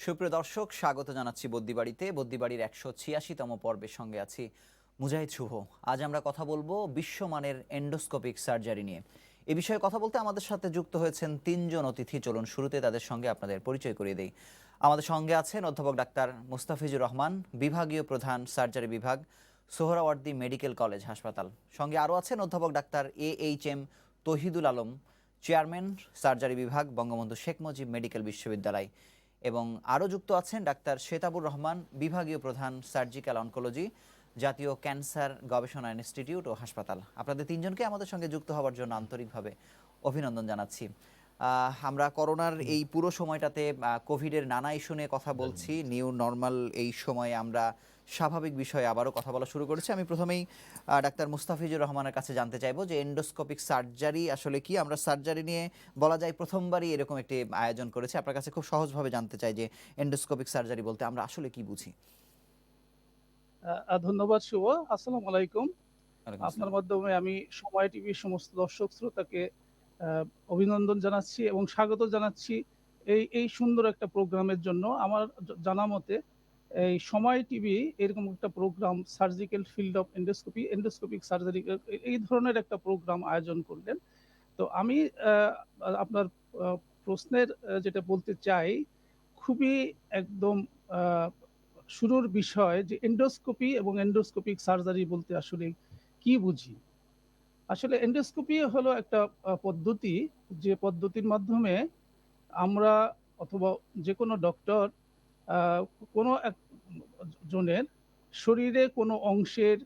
সুপ্রিয় দর্শক, স্বাগত জানাচ্ছি বদ্যিবাড়িতে। বদ্যিবাড়ির ১৮৬তম পর্বের সঙ্গে আছি মুজাহিদ শুভ। আজ আমরা কথা বলবো বিশ্বমানের এন্ডোস্কোপিক সার্জারি নিয়ে। এ বিষয়ে কথা বলতে আমাদের সাথে যুক্ত হয়েছেন তিনজন অতিথি। চলুন শুরুতে তাদের সঙ্গে আপনাদের পরিচয় করিয়ে দেই। আমাদের সঙ্গে আছেন অধ্যাপক ডাক্তার মুস্তাফিজুর রহমান, বিভাগীয় প্রধান, সার্জারি বিভাগ, সোহরাওয়ার্দী মেডিকেল কলেজ হাসপাতাল। সঙ্গে আরও আছেন অধ্যাপক doctor AHM Tohidul Alam, chairman, surgery বিভাগ, বঙ্গবন্ধু শেখ মুজিব মেডিকেল বিশ্ববিদ্যালয়। এবং আরও যুক্ত আছেন ডাক্তার শেতাবুর রহমান, বিভাগীয় প্রধান, সার্জিক্যাল অনকোলজি, জাতীয় ক্যান্সার গবেষণা ইনস্টিটিউট ও হাসপাতাল। আপনাদের তিনজনকে আমাদের সঙ্গে যুক্ত হওয়ার জন্য আন্তরিকভাবে অভিনন্দন জানাচ্ছি। আমরা করোনার এই পুরো সময়টাতে কোভিডের নানা ইস্যু নিয়ে কথা বলছি। নিউ নর্মাল এই সময়ে আমরা স্বাভাবিক বিষয়ে আবারও কথা বলা শুরু করেছি। আমি প্রথমেই ডাক্তার মুস্তাফিজুর রহমানের কাছে জানতে চাইবো যে এন্ডোস্কোপিক সার্জারি আসলে কি। আমরা সার্জারি নিয়ে বলা যায় প্রথমবারই এরকম একটি আয়োজন করেছি। আপনার কাছে খুব সহজভাবে জানতে চাই যে এন্ডোস্কোপিক সার্জারি বলতে আমরা আসলে কি বুঝি। ধন্যবাদ শুভ। আসসালামু আলাইকুম। ওয়ালাইকুম আপনার আসসালাম। মাধ্যমে আমি সময় টিভির সমস্ত দর্শক শ্রোতাকে অভিনন্দন জানাচ্ছি এবং স্বাগত জানাচ্ছি এই সুন্দর একটা প্রোগ্রামের জন্য। আমার জানা মতে এই সময় টিভি এরকম একটা programme surgical field of endoscopic surgery এই ধরনের একটা প্রোগ্রাম আয়োজন করলেন। তো আমি আপনার প্রশ্নের যেটা বলতে চাই, খুবই একদম শুরুর বিষয় যে এন্ডোস্কোপি এবং এন্ডোস্কোপিক সার্জারি বলতে আসলে কি বুঝি। আসলে এন্ডোস্কোপি হলো একটা পদ্ধতি, যে পদ্ধতির মাধ্যমে আমরা অথবা যে কোনো ডক্টর কোনো এক জনের শরীরে কোনো অংশের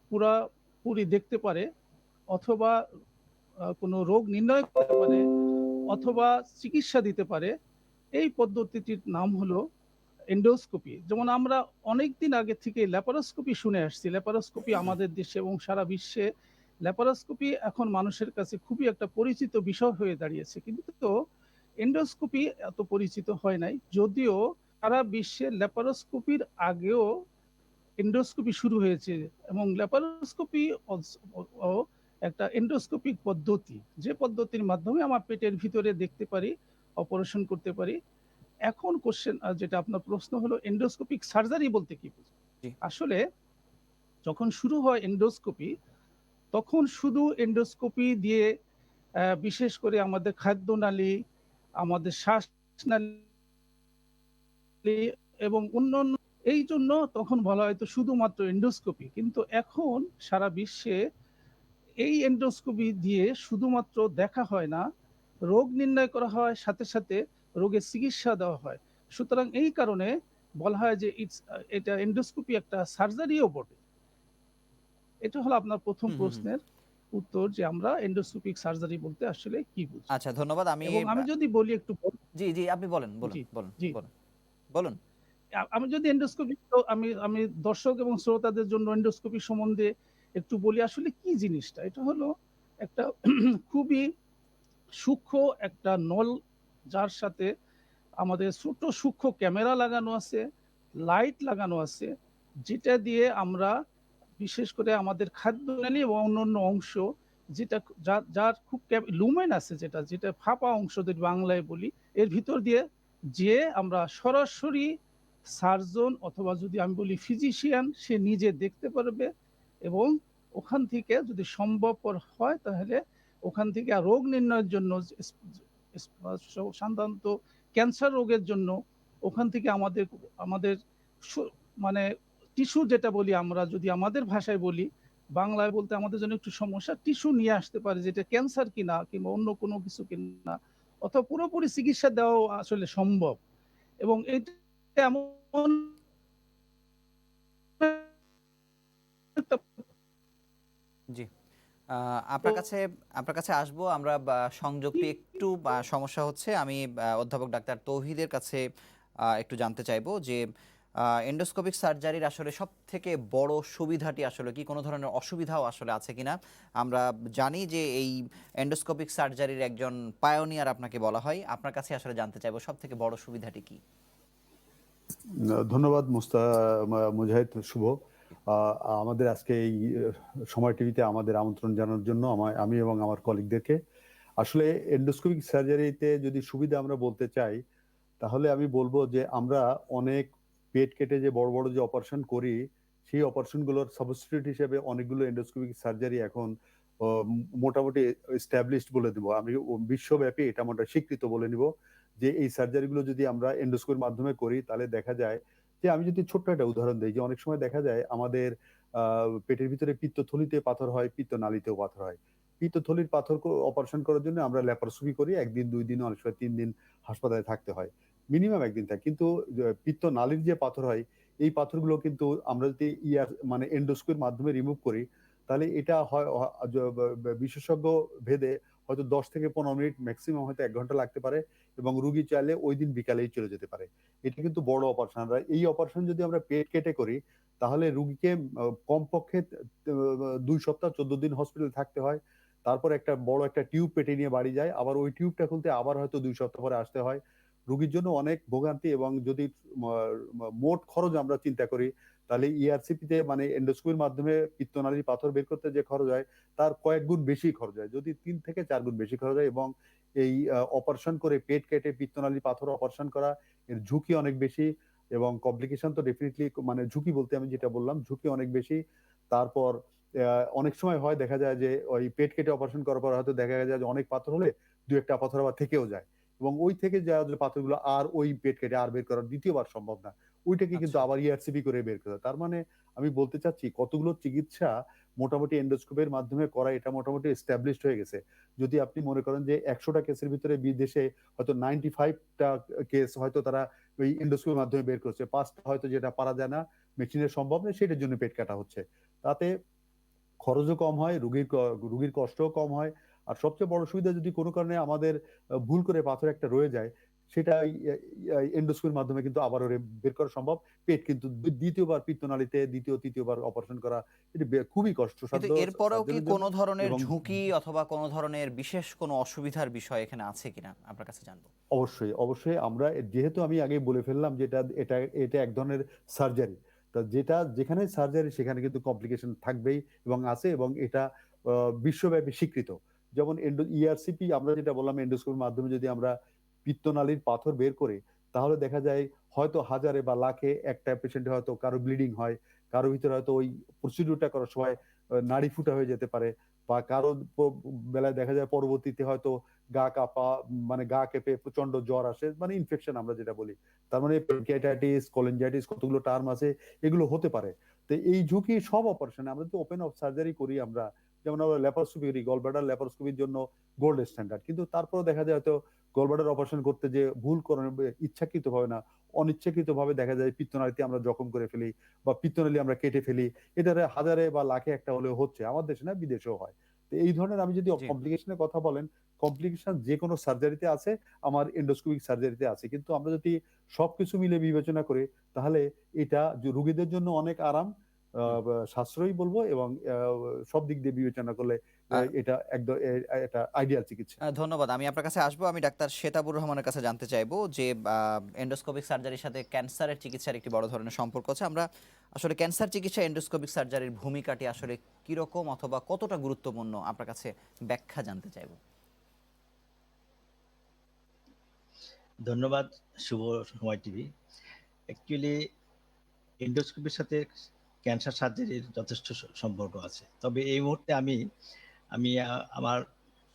পুরাপুরি দেখতে পারে, অথবা কোনো রোগ নির্ণয় করতে পারে, অথবা চিকিৎসা দিতে পারে। এই পদ্ধতিটির নাম হলো এন্ডোস্কোপি। যেমন আমরা অনেকদিন আগে থেকে ল্যাপারোস্কোপি শুনে আসছি। ল্যাপারোস্কোপি আমাদের দেশে এবং সারা বিশ্বে ল্যাপারোস্কোপি এখন মানুষের কাছে খুবই একটা পরিচিত বিষয় হয়ে দাঁড়িয়েছে, কিন্তু এন্ডোস্কোপি এত পরিচিত হয় নাই। যদিও সারা বিশ্বে ল্যাপারোস্কোপির আগেও এন্ডোস্কোপি শুরু হয়েছে, এবং ল্যাপারোস্কোপি একটা এন্ডোস্কোপিক পদ্ধতি, যে পদ্ধতির মাধ্যমে আমার পেটের ভিতরে দেখতে পারি, অপারেশন করতে পারি। এখন কোশ্চেন, যেটা আপনার প্রশ্ন হলো এন্ডোস্কোপিক সার্জারি বলতে কি বুঝি। জি। আসলে যখন শুরু হয় এন্ডোস্কোপি, তখন শুধু এন্ডোস্কোপি দিয়ে বিশেষ করে আমাদের খাদ্যনালী, আমাদের শ্বাসনালী এবং অন্যান্য, এই জন্য তখন বলা হয়তো শুধুমাত্র এন্ডোস্কোপি। কিন্তু এখন সারা বিশ্বে এই এন্ডোস্কোপি দিয়ে শুধুমাত্র দেখা হয় না, রোগ নির্ণয় করা হয়, সাথে সাথে রোগের চিকিৎসা দেওয়া হয়। সুতরাং এই কারণে বলা হয় যে এটা এন্ডোস্কোপি একটা সার্জারিও বটে। এটা হলো আপনার প্রথম হুম হুম হুম। প্রশ্নের উত্তর, যে আমরা এন্ডোস্কোপিক সার্জারি বলতে আসলে কি বুঝি। আচ্ছা, ধন্যবাদ। আমি এবং আমি যদি বলি একটু জি জি, আপনি বলেন বলুন জি, বলুন জি, বলুন বলুন। আমি যদি এন্ডোস্কোপি, তো আমি আমি দর্শক এবং শ্রোতাদের জন্য এন্ডোস্কোপি সম্বন্ধে একটু বলি। আসলে কি জিনিসটা, এটা হলো একটা খুবই সূক্ষ্ম একটা নল, যার সাথে আমাদের ছোট সূক্ষ্ম ক্যামেরা লাগানো আছে, লাইট লাগানো আছে, যেটা দিয়ে আমরা বিশেষ করে আমাদের খাদ্যনালী এবং অন্যান্য অংশ, যেটা যার খুব লুমেন আছে, যেটা যেটা ফাঁপা অংশ যদি বাংলায় বলি, এর ভিতর দিয়ে যে আমরা সরাসরি সার্জন, অথবা যদি আমি বলি ফিজিশিয়ান, সে নিজে দেখতে পারবে। এবং ওখান থেকে যদি সম্ভবপর হয়, তাহলে ওখান থেকে রোগ নির্ণয়ের জন্য, সাধারণত ক্যান্সার রোগের জন্য, ওখান থেকে আমাদের আমাদের মানে টিস্যু যেটা বলি আমরা, যদি আমাদের ভাষায় বলি, বাংলায় বলতে আমাদের জন্য একটু সমস্যা, টিস্যু নিয়ে আসতে পারে, যেটা ক্যান্সার কিনা কিংবা অন্য কোনো কিছু কিনা, অথবা পুরোপুরি চিকিৎসা দেওয়াও আসলে সম্ভব। এবং এটা এমন একটা জি। আপনার কাছে আসবো আমরা। সংযোগটি একটু সমস্যা হচ্ছে। আমি অধ্যাপক ডাক্তার তৌহিদের কাছে একটু জানতে চাইবো যে এন্ডোস্কোপিক সার্জারির আসলে সবথেকে বড় সুবিধাটি আসলে কি, কোনো ধরনের অসুবিধাও আসলে আছে কিনা। আমরা জানি যে এই এন্ডোস্কোপিক সার্জারির একজন পায়োনিয়ার আপনাকে বলা হয়। আপনার কাছে আসলে জানতে চাইবো সবথেকে বড় সুবিধাটি কি। ধন্যবাদ মুজাহিদ শুভ। আমাদের আজকে এই সময় টিভিতে আমাদের আমন্ত্রণ জানানোর জন্য আমি এবং আমার কলিগদেরকে। আসলে এন্ডোস্কোপিক সার্জারিতে যদি সুবিধা আমরা বলতে চাই, তাহলে আমি বলবো যে আমরা অনেক পেট কেটে যে বড় বড় যে অপারেশন করি, সেই অপারেশন গুলোর সাবস্টিটিউট হিসেবে অনেকগুলো এন্ডোস্কোপিক সার্জারি এখন মোটামুটি এস্টাবলিশড বলে দিব আমি। বিশ্বব্যাপী এটা মোটামুটি স্বীকৃত বলে নিব যে এই সার্জারিগুলো যদি আমরা এন্ডোস্কোপির মাধ্যমে করি তাহলে দেখা যায় যে, আমি যদি ছোট্ট একটা উদাহরণ দিই, যে অনেক সময় দেখা যায় আমাদের পেটের ভিতরে পিত্তথলিতে পাথর হয়, পিত্তনালীতেও পাথর হয়। পিত্তথলির পাথর অপারেশন করার জন্য আমরা ল্যাপারোস্কোপি করি, 1 দিন 2 দিন, অনেক সময় 3 দিন হাসপাতালে থাকতে হয়, মিনিমাম 1 দিন থাকে। কিন্তু পিত্তনালীর যে পাথর হয়, এই পাথরগুলো কিন্তু আমরা যদি মানে এন্ডোস্কোপির মাধ্যমে রিমুভ করি, তাহলে এটা হয় বিশেষজ্ঞ ভেদে হয়তো 10 থেকে 15 মিনিট, ম্যাক্সিমাম হয়তো 1 ঘন্টা লাগতে পারে, এবং রুগী চাইলে ওই দিন বিকালেই চলে যেতে পারে। এটা কিন্তু বড় অপারেশন। আর এই অপারেশন যদি আমরা পেট কেটে করি, তাহলে রুগীকে কমপক্ষে 2 সপ্তাহ 14 দিন হসপিটালে থাকতে হয়। তারপর একটা বড় একটা টিউব পেটে নিয়ে বাড়ি যায়। আবার ওই টিউবটা খুলতে আবার হয়তো 2 সপ্তাহ পরে আসতে হয়। রুগীর জন্য অনেক ভোগান্তি। এবং যদি মোট খরচ আমরা চিন্তা করি, তাহলে ইআরসিপি তে মানে এন্ডোস্কোপির মাধ্যমে পিত্তনালীর পাথর বের করতে যে খরচ হয়, তার কয়েক গুণ বেশি খরচ হয়। যদি 3 থেকে 4 গুণ বেশি খরচ হয়। এবং এই অপারেশন করে পেট কেটে পিত্তনালীর পাথর অপারেশন করা, এর ঝুঁকি অনেক বেশি, এবং কমপ্লিকেশন তো ডেফিনিটলি, মানে ঝুঁকি বলতে আমি যেটা বললাম, ঝুঁকি অনেক বেশি। তারপর অনেক সময় হয় দেখা যায় যে ওই পেট কেটে অপারেশন করার পর হয়তো দেখা যায় যে অনেক পাথর হলে 2-1টা পাথর আবার থেকেও যায়। এবং ওই থেকে যাওয়া যে পাথরগুলো আর ওই পেট কেটে আর বের করা দ্বিতীয়বার সম্ভব না। ওইটাকে কিন্তু আচ্ছা। আবার ইআরসিপি করে বের করা। তার মানে আমি বলতে চাচ্ছি, কতগুলো চিকিৎসা মোটামুটি এন্ডোস্কোপের মাধ্যমে করা, এটা মোটামুটি এস্টাবলিশড হয়ে গেছে। যদি আপনি মনে করেন যে 100টা কেসের ভিতরে বিদেশে হয়তো 95টা কেস হয়তো তারা ওই এন্ডোস্কোপির মাধ্যমে বের করছে। 5টা হয়তো যেটা পারা যায় না, মেশিনের সম্ভব নয়, সেটার জন্য পেট কাটা হচ্ছে। তাতে খরচও কম হয়, রুগীর কষ্টও কম হয়। আর সবচেয়ে বড় সুবিধা, যদি কোনো কারণে আমাদের ভুল করে পাথর একটা রয়ে যায়, সেটা এন্ডোস্কোপির মাধ্যমে কিন্তু আবারও বের করা সম্ভব। পেট কিন্তু দ্বিতীয়বার পিত্তনালীতে দ্বিতীয়, তৃতীয়বার অপারেশন করা এটা খুবই কিন্তু কষ্টসাধ্য এরপরেও কি সার্জনের জন্য। কোনো ধরনের এবং ঝুঁকি অথবা কোনো ধরনের বিশেষ কোনো অসুবিধার বিষয় এখানে আছে কিনা আপনার কাছে জানবো। অবশ্যই, অবশ্যই আমরা যেহেতু আমি আগেই বলে ফেললাম যে এটা এটা এক ধরনের সার্জারি। তা যেখানে সার্জারি সেখানে কিন্তু কমপ্লিকেশন থাকবেই এবং আছে, এবং এটা বিশ্বব্যাপী স্বীকৃত। যেমন ইআরসিপি আমরা যেটা বললাম, এন্ডোস্কোপির মাধ্যমে যদি আমরা পিত্তনালীর পাথর বের করি, তাহলে দেখা যায় হয়তো হাজারে বা লাখে একটা পেশেন্টে হয়তো কারো ব্লিডিং হয়, কারো ভিতরে হয়তো ওই প্রসিডিউরটা করার সময় নাড়ি ফুটা হয়ে যেতে পারে, বা কারো বেলায় দেখা যায় পরবর্তীতে হয়তো গা কাঁপা, মানে গা কেঁপে প্রচন্ড জ্বর আসে, মানে ইনফেকশন আমরা যেটা বলি। তার মানে প্যানক্রিয়াটাইটিস, কোলিনজাইটিস, কতগুলো টার্ম আছে, এগুলো হতে পারে। তো এই ঝুঁকি সব অপারেশনে, আমরা তো ওপেন অফ সার্জারি করি আমরা, যেমন আমরা ল্যাপারোস্কোপি করি, গলব্লাডার ল্যাপারোস্কোপির জন্য গোল্ড স্ট্যান্ডার্ড। কিন্তু তারপরেও দেখা যায় হয়তো গলব্লাডার অপারেশন করতে যে ভুল করে, ইচ্ছাকৃত ভাবে না, অনিচ্ছাকৃত ভাবে দেখা যায় পিত্তনালীতে আমরা জখম করে ফেলি, বা পিত্তনালী আমরা কেটে ফেলি। এটারে হাজারে বা লাখে একটা হলেও হচ্ছে, আমার দেশে না বিদেশেও হয়। তো এই ধরনের, আমি যদি জি। কমপ্লিকেশনের কথা বলেন, কমপ্লিকেশন যে কোনো সার্জারিতে আছে, আমার এন্ডোস্কোপিক সার্জারিতে আছে। কিন্তু আমরা যদি সবকিছু মিলে বিবেচনা করি, তাহলে এটা রোগীদের জন্য অনেক আরাম, হুম। সাশ্রয়ী বলবো, এবং সব দিক দিয়ে বিবেচনা করলে এটা একদম এটা আইডিয়াল চিকিৎসা। ধন্যবাদ। আমি আপনার কাছে আসবো। আমি ডাক্তার শেতাবুর রহমানের কাছে জানতে চাইবো যে এন্ডোস্কোপিক সার্জারির সাথে ক্যান্সারের চিকিৎসার একটি বড় ধরনের সম্পর্ক আছে। আমরা আসলে ক্যান্সার চিকিৎসায় এন্ডোস্কোপিক সার্জারির ভূমিকাটি আসলে কিরকম অথবা কতটা গুরুত্বপূর্ণ আপনার কাছে ব্যাখ্যা জানতে চাইবো। ধন্যবাদ শুভ সময় টিভি। অ্যাকচুয়ালি এন্ডোস্কোপির সাথে ক্যান্সার সার্জারির যথেষ্ট সম্পর্ক আছে। তবে এই মুহূর্তে আমি আমি আমার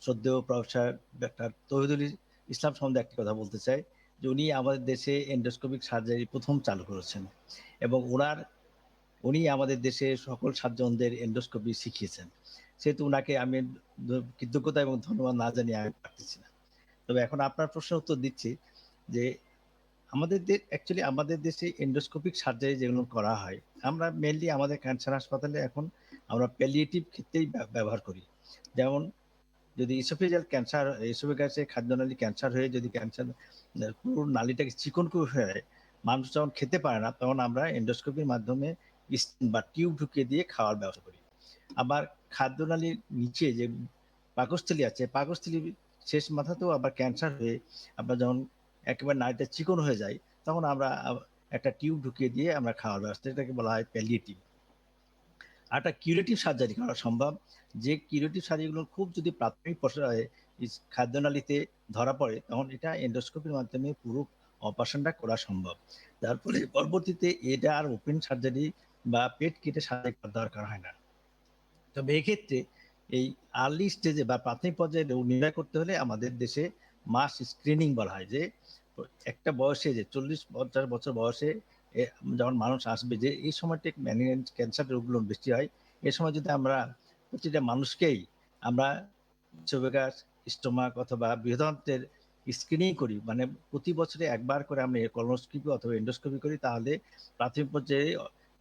শ্রদ্ধেয় প্রফেসর ডাক্তার তৌহিদুল ইসলাম সম্বন্ধে একটি কথা বলতে চাই, যে উনি আমাদের দেশে এন্ডোস্কোপিক সার্জারি প্রথম চালু করেছেন, এবং উনি আমাদের দেশে সকল সার্জনদের এন্ডোস্কোপি শিখিয়েছেন। সেহেতু উনাকে আমি কৃতজ্ঞতা এবং ধন্যবাদ না জানিয়ে আমি পারতেছি না। তবে এখন আপনার প্রশ্নের উত্তর দিচ্ছি, যে আমাদের দেশে এন্ডোস্কোপিক সার্জারি যেগুলো করা হয়, আমরা মেইনলি আমাদের ক্যান্সার হাসপাতালে এখন আমরা প্যালিয়েটিভ ক্ষেত্রেই ব্যবহার করি। যেমন যদি ইসোফেগাসে খাদ্যনালী ক্যান্সার হয়ে যদি ক্যান্সার পুরো নালীটাকে চিকন করে ফেলে, মানুষ যখন খেতে পারে না, তখন আমরা এন্ডোস্কোপির মাধ্যমে বা টিউব ঢুকিয়ে দিয়ে খাওয়ার ব্যবস্থা করি। আবার খাদ্যনালীর নিচে যে পাকস্থলী আছে, পাকস্থলীর শেষ মাথাতেও আবার ক্যান্সার হয়ে আপনার যখন একেবারে নাড়িটা চিকন হয়ে যায়, তখন আমরা একটা টিউব ঢুকিয়ে দিয়ে আমরা খাওয়ার ব্যবস্থা, এটাকে বলা হয় প্যালিয়েটিভ। আর একটা কিউরেটিভ সার্জারি করা সম্ভব, যে কিউরেটিভ সার্জারিগুলো খুব যদি প্রাথমিক পর্যায়ে খাদ্যনালীতে ধরা পড়ে, তখন এটা এন্ডোস্কোপির মাধ্যমে পুরো অপারেশনটা করা সম্ভব। যার ফলে পরবর্তীতে এটা আর ওপেন সার্জারি বা পেট কেটে সার্জারি করার দরকার হয় না। তবে এক্ষেত্রে এই আর্লি স্টেজে বা প্রাথমিক পর্যায়ে রোগ নির্ণয় করতে হলে আমাদের দেশে মাস স্ক্রিনিং বলা হয়, যে একটা বয়সে যে 40-50 বছর বয়সে যখন মানুষ আসবে, যে এই সময়টা ম্যালিগন্যান্ট ক্যান্সার রোগগুলো বেশি হয়। এই সময় যদি আমরা প্রতিটা মানুষকেই আমরা ইসোফেগাস, স্টোমাক অথবা বৃহদান্ত্রের স্ক্রিনিং করি, মানে প্রতি বছরে একবার করে আমরা কলোনোস্কোপি অথবা এন্ডোস্কোপি করি, তাহলে প্রাথমিক পর্যায়ে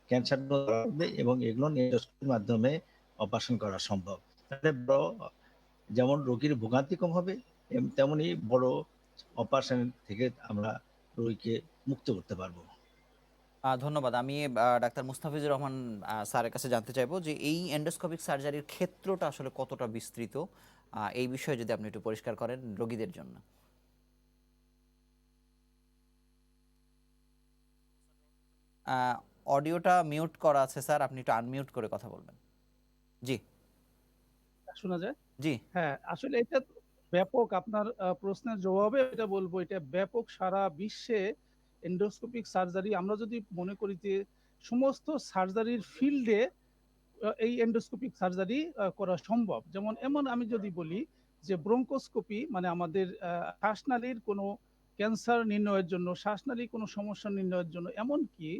ক্যান্সার হবে এবং এগুলো এন্ডোস্কোপির মাধ্যমে অপারেশন করা সম্ভব। তাহলে বড় যেমন রোগীর ভোগান্তি কম হবে, তেমনি বড় অপারেশন থেকে আমরা রোগীকে মুক্ত করতে পারবো। ধন্যবাদ। আমি ডাক্তার মুস্তাফিজুর রহমান স্যারের কাছে জানতে চাইবো যে এই এন্ডোস্কোপিক সার্জারির ক্ষেত্রটা আসলে কতটা বিস্তৃত, এই বিষয়ে যদি আপনি একটু পরিষ্কার করেন রোগীদের জন্য। অডিওটা মিউট করা আছে স্যার, আপনি একটু আনমিউট করে কথা বলবেন। জি শোনা যায়? জি। হ্যাঁ, আসলে এটা ব্যাপক, আপনার প্রশ্নের জবাবে এটা বলবো, এটা ব্যাপক সারা বিশ্বে এন্ডোস্কোপিক সার্জারি। আমরা যদি মনে করি যে সমস্ত সার্জারির ফিল্ডে এই এন্ডোস্কোপিক সার্জারি করা সম্ভব। যেমন আমি যদি বলি যে ব্রঙ্কোস্কোপি, মানে আমাদের শ্বাসনালীর কোনো ক্যান্সার নির্ণয়ের জন্য, শ্বাসনালীর কোনো সমস্যা নির্ণয়ের জন্য, এমনকি